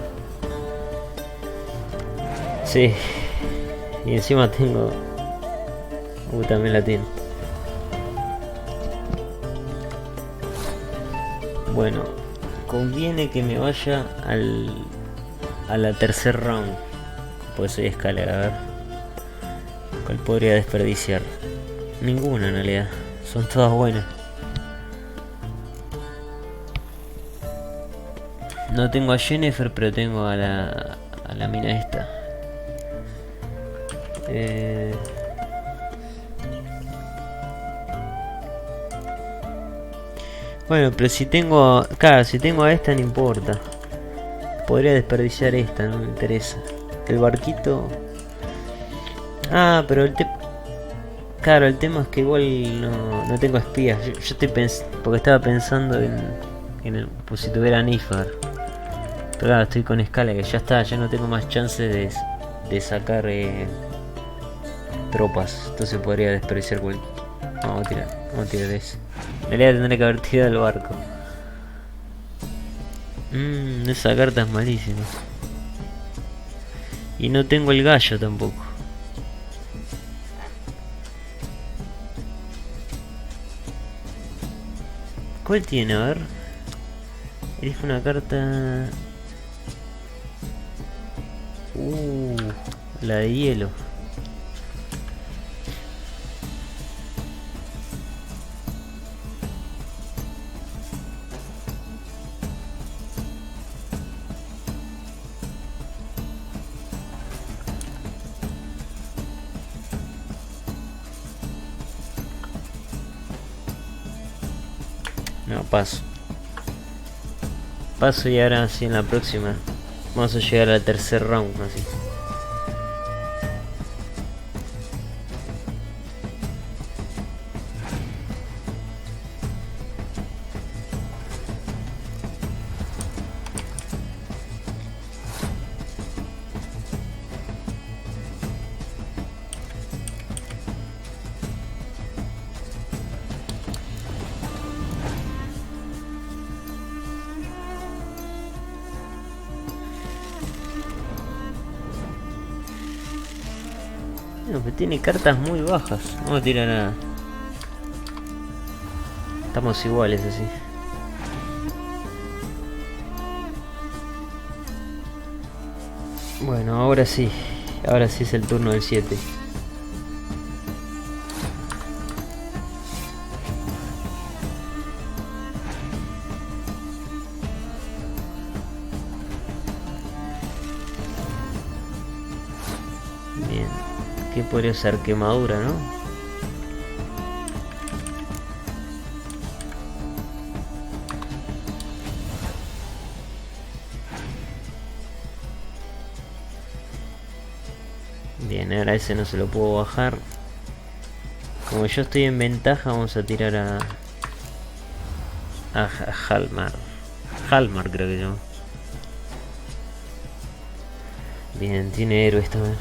Sí. Y encima tengo... también la tiene. Bueno, conviene que me vaya a la tercer round. Pues soy escalera, a ver. ¿Cuál podría desperdiciar? Ninguna en realidad. Son todas buenas. No tengo a Jennifer, pero tengo a la mina esta. Bueno, pero si tengo... Claro, si tengo a esta no importa. Podría desperdiciar esta, no me interesa. El barquito... Ah, pero Claro, el tema es que igual no tengo espías. Yo estoy porque estaba pensando en pues si tuviera Nifar. Pero claro, estoy con escala que ya está, ya no tengo más chances de sacar tropas. Entonces podría desperdiciar cualquier... Vamos a tirar ese. En realidad tendré que haber tirado el barco. Esa carta es malísima. Y no tengo el gallo tampoco. ¿Cuál tiene? A ver. Elige una carta... la de hielo. No, paso. Paso y ahora sí en la próxima. Vamos a llegar al tercer round así. Bueno, que tiene cartas muy bajas. No me tira nada. Estamos iguales así. Bueno, ahora sí. Ahora sí es el turno del 7. Bien. ¿Qué podría ser? Quemadura, ¿no? Bien, ahora ese no se lo puedo bajar. Como yo estoy en ventaja, vamos a tirar a Halmar. Halmar creo que se llama. Bien, tiene héroes también.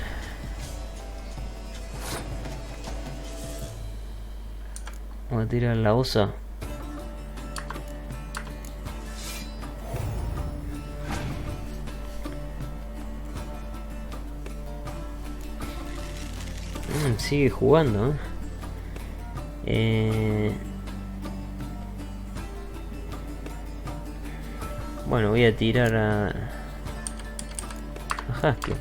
Vamos a tirar la osa. Sigue jugando, Bueno, voy a tirar a Haskell.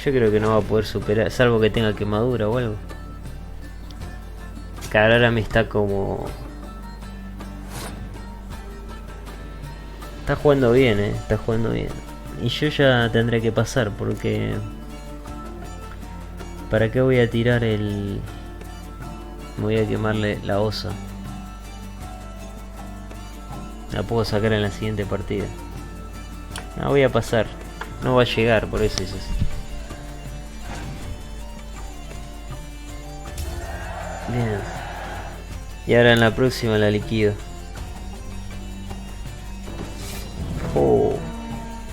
Yo creo que no va a poder superar, salvo que tenga quemadura o algo. Cada ahora me está como... Está jugando bien, está jugando bien. Y yo ya tendré que pasar porque... ¿Para qué voy a tirar el...? Me voy a quemarle la osa. La puedo sacar en la siguiente partida. No, voy a pasar. No va a llegar, por eso es así. Bien. Y ahora en la próxima la liquido. Oh,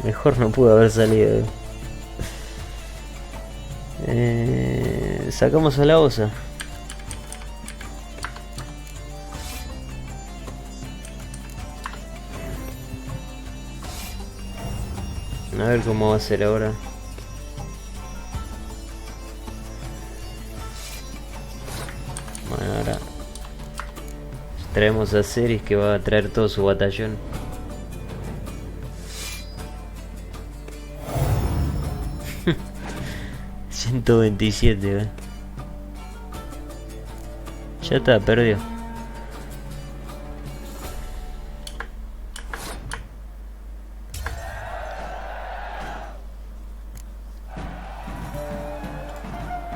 mejor no pudo haber salido. Sacamos a la osa. A ver cómo va a ser ahora. Bueno, ahora traemos a Ceres que va a traer todo su batallón. 127, ¿eh? Ya está, perdió.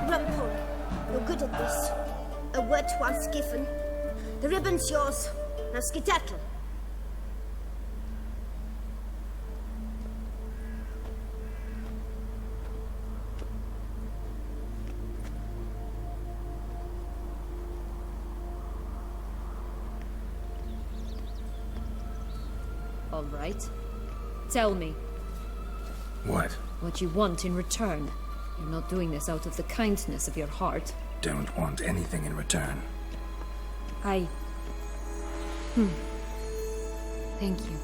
Rumpole, you're good at this. A word once given. The ribbon's yours. Now skedaddle. All right. Tell me What? what you want in return. You're not doing this out of the kindness of your heart. Don't want anything in return. Thank you.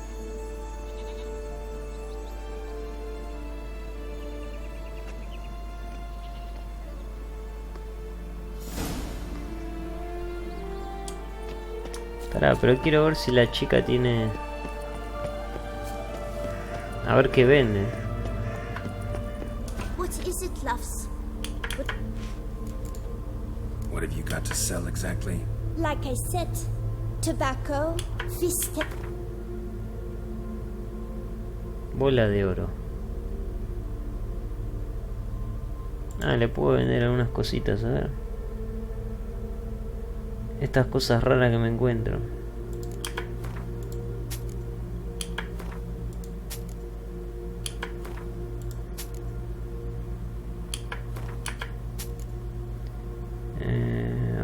Pará, pero quiero ver si la chica tiene... A ver qué vende. What is it, loves? What have you got to sell exactly? Like I said, tobacco, fish. Bola de oro. Ah, le puedo vender algunas cositas, a ver. Estas cosas raras que me encuentro.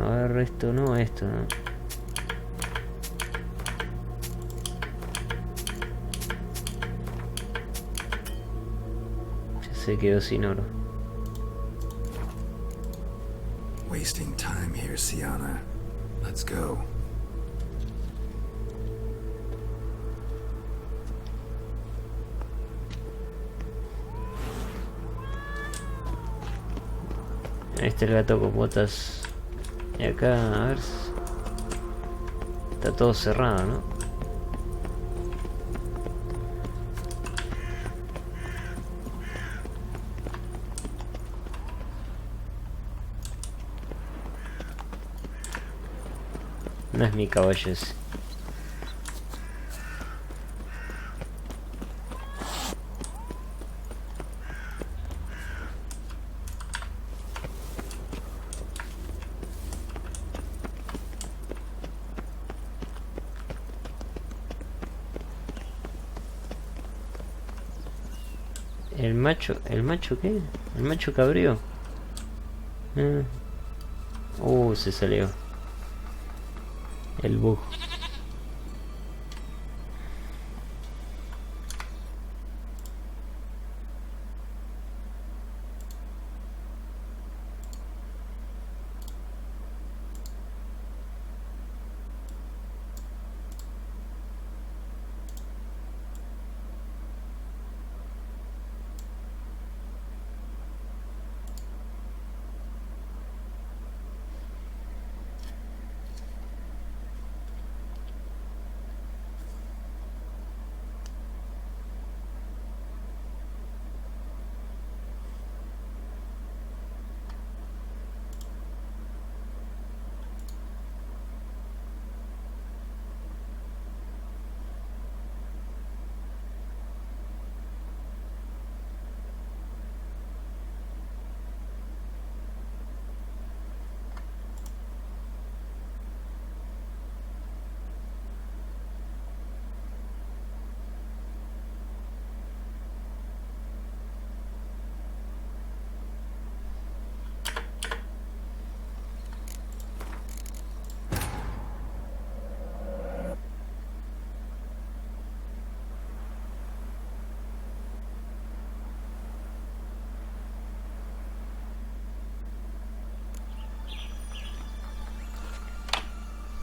A ver, esto no, esto no. Ya se quedó sin oro. Wasting time here, Sienna. Let's go. Ahí está el gato con botas. Y acá, a ver. Está todo cerrado, ¿no? No es mi caballo ese. ¿El macho qué? ¿El macho cabrío? Se salió. El bug.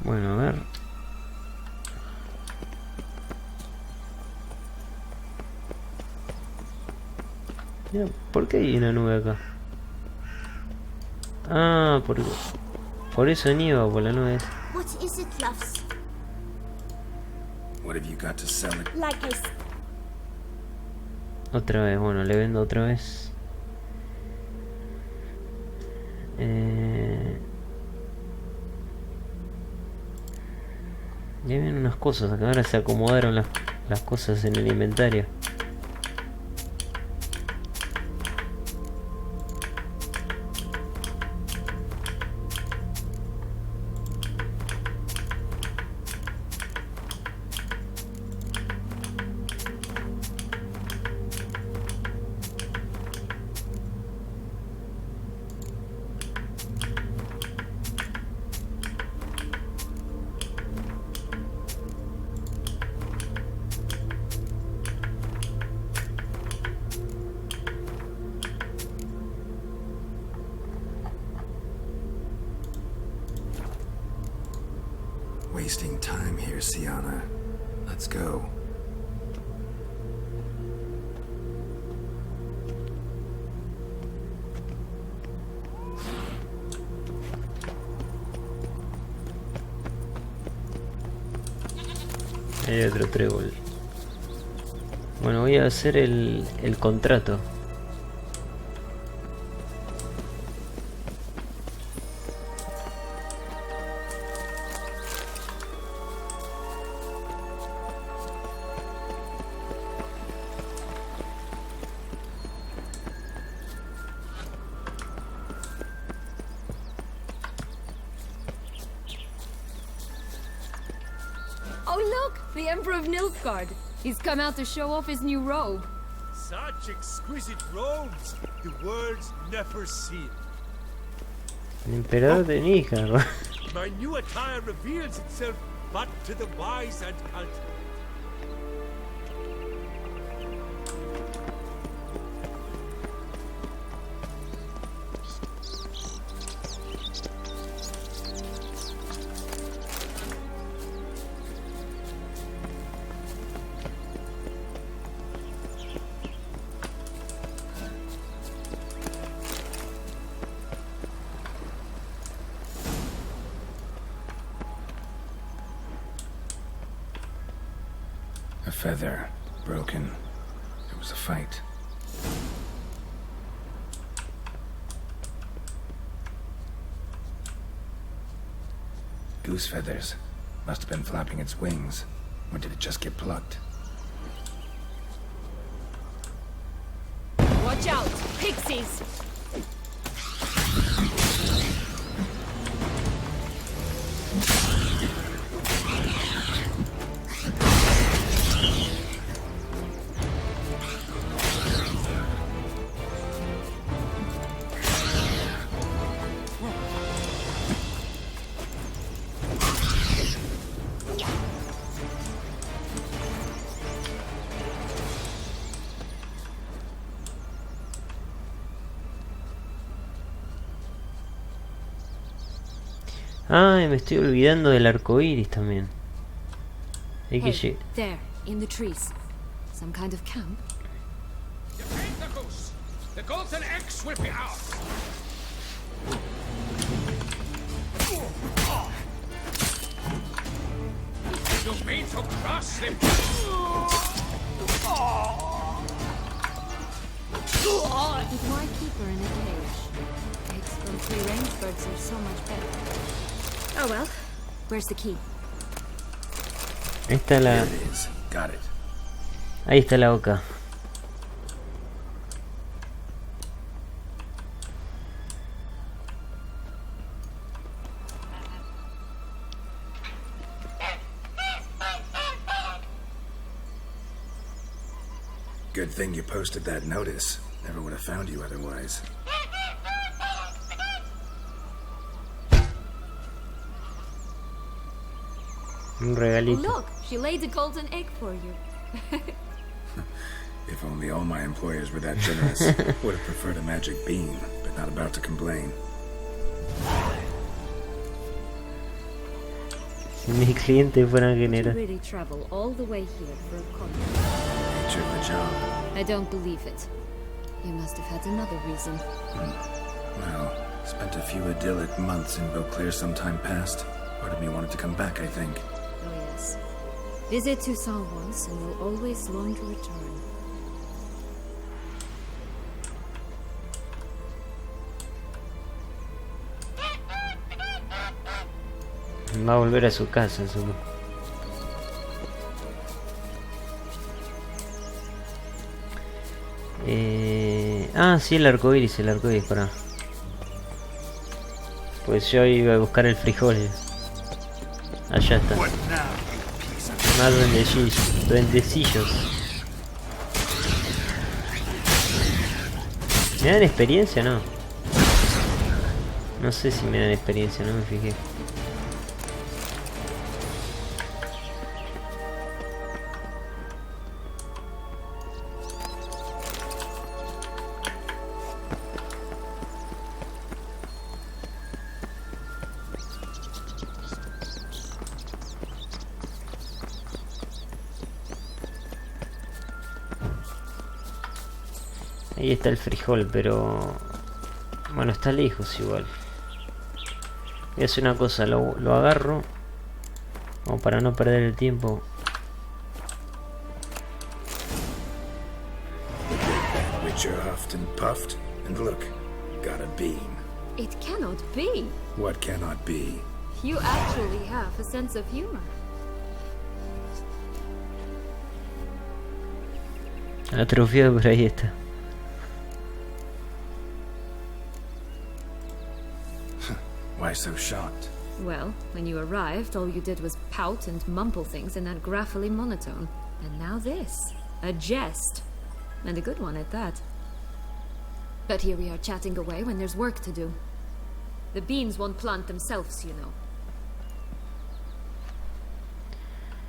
Bueno, a ver. Mira, ¿por qué hay una nube acá? Ah, por eso nieva, por la nube. What is it, loves? What have you got to sell? Like I said. Otra vez, bueno, le vendo otra vez. Ya vienen unas cosas acá. Ahora se acomodaron las cosas en el inventario. Wasting time here, Sienna. Let's go. Hay otro trébol. Bueno, voy a hacer el contrato. Oh look! The Emperor of Nilfgaard! He's come out to show off his new robe. Such exquisite robes! The world's never seen. El emperador de Níjar. My new attire reveals itself but to the wise and cultured. A feather. Broken. It was a fight. Goose feathers. Must have been flapping its wings. Or did it just get plucked? Watch out! Pixies! Ay, me estoy olvidando del arco iris también. Hay que Hey, there, in the trees. Some kind of camp? Defend the goose! The golden eggs will be ours! You mean to crush them? But why keep her in a cage? Eggs from free-range birds are so much better. Oh well. Where's the key? Ahí está la... There it is. Got it. Ahí está la boca. Good thing you posted that notice. Never would have found you otherwise. Un Oh regalito. look, she laid a golden egg for you. If only all my employers were that generous. Would have preferred a magic bean, but not about to complain. Si mis clientes fueran To generosos. really travel all the way here for a contract. Nature of the job. I don't believe it. You must have had another reason. Well, spent a few idyllic months in Beauclair some time past. Part of me wanted to come back, I think. Oh yes. Visit Toussaint once and you'll always long to return. Va a volver a su casa, supongo. Sí, el arco iris, pará. Pues yo iba a buscar el frijol. Allá está. Más duendecillos. ¿Me dan experiencia o no? No sé si me dan experiencia, no me fijé. Ahí está el frijol, pero... Bueno, está lejos igual. Voy a hacer una cosa, lo agarro. Como para no perder el tiempo. Witcher huffed and puffed, and look, got a bean. It cannot be. What cannot be? You actually have a sense of humor. Atrofiado, por ahí está. Why so shocked? Well, when you arrived, all you did was pout and mumble things in that graphically monotone. And now this. A jest. And a good one at that. But here we are chatting away when there's work to do. The beans won't plant themselves, you know.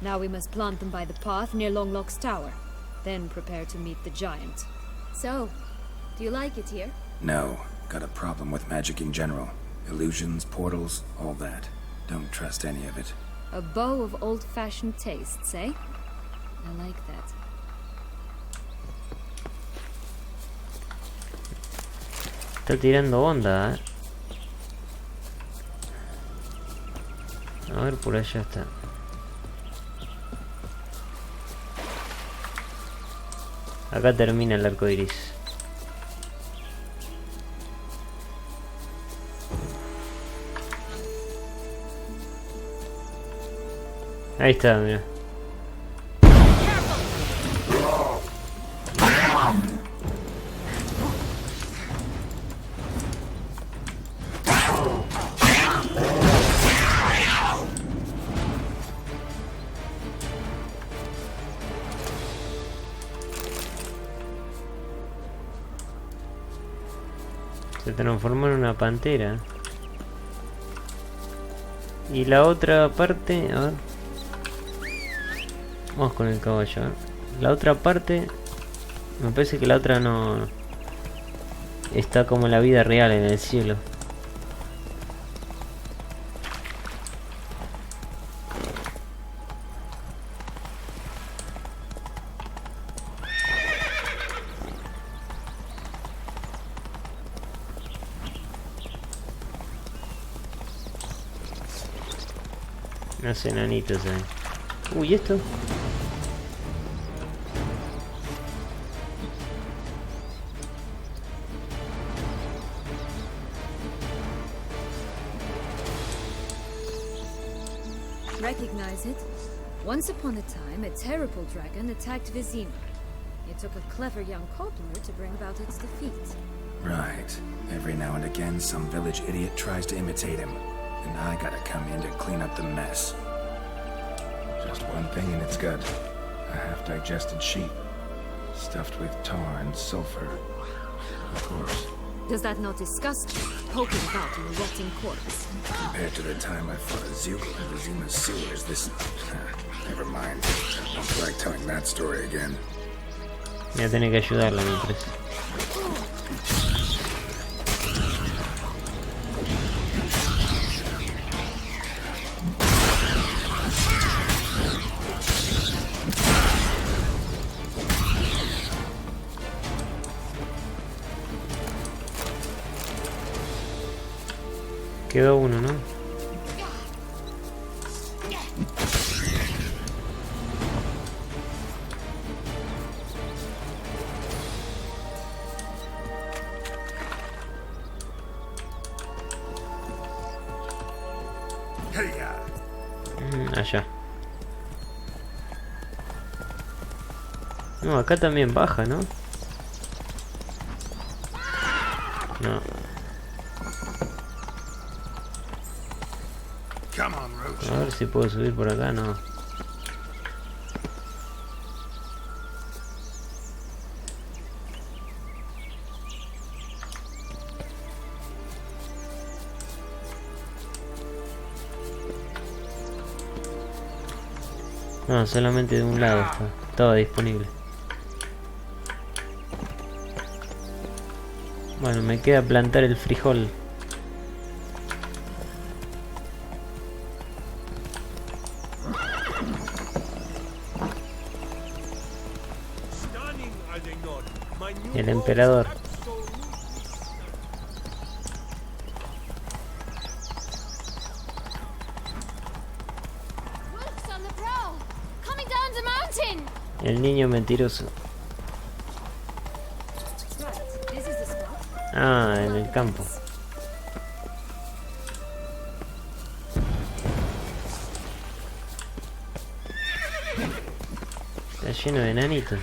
Now we must plant them by the path near Longlock's tower. Then prepare to meet the giant. So, do you like it here? No, got a problem with magic in general. Illusions, portals, all that. Don't trust any of it. A bow of old-fashioned tastes, eh? I like that. Está tirando onda, A ver, por allá está. Acá termina el arco iris. Ahí está, mira. Se transformó en una pantera. Y la otra parte, a ver. Vamos con el caballo, La otra parte, me parece que la otra no está como en la vida real, en el cielo. Unos enanitos ahí. Uy, ¿esto? Recognize it? Once upon a time, a terrible dragon attacked Vizima. It took a clever young cobbler to bring about its defeat. Right. Every now and again, some village idiot tries to imitate him. And I gotta come in to clean up the mess. Just one thing in its gut. A half-digested sheep. Stuffed with tar and sulfur. Of course. Does that not disgust you, poking about in a rotting corpse? Compared to the time I fought a Zugel in Vizima's sewers, this... never mind. I don't feel like telling that story again. Voy a tener que ayudarla, me parece. Quedó uno, ¿no? Hey-ya! Allá. No, acá también baja, ¿no? No. A ver si puedo subir por acá, no. No, solamente de un lado estaba disponible. Bueno, me queda plantar el frijol. El emperador. El niño mentiroso. Ah, en el campo. Está lleno de enanitos.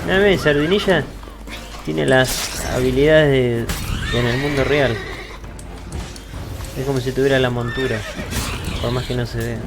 Dame, Sardinilla tiene las habilidades en el mundo real. Es como si tuviera la montura, por más que no se vea.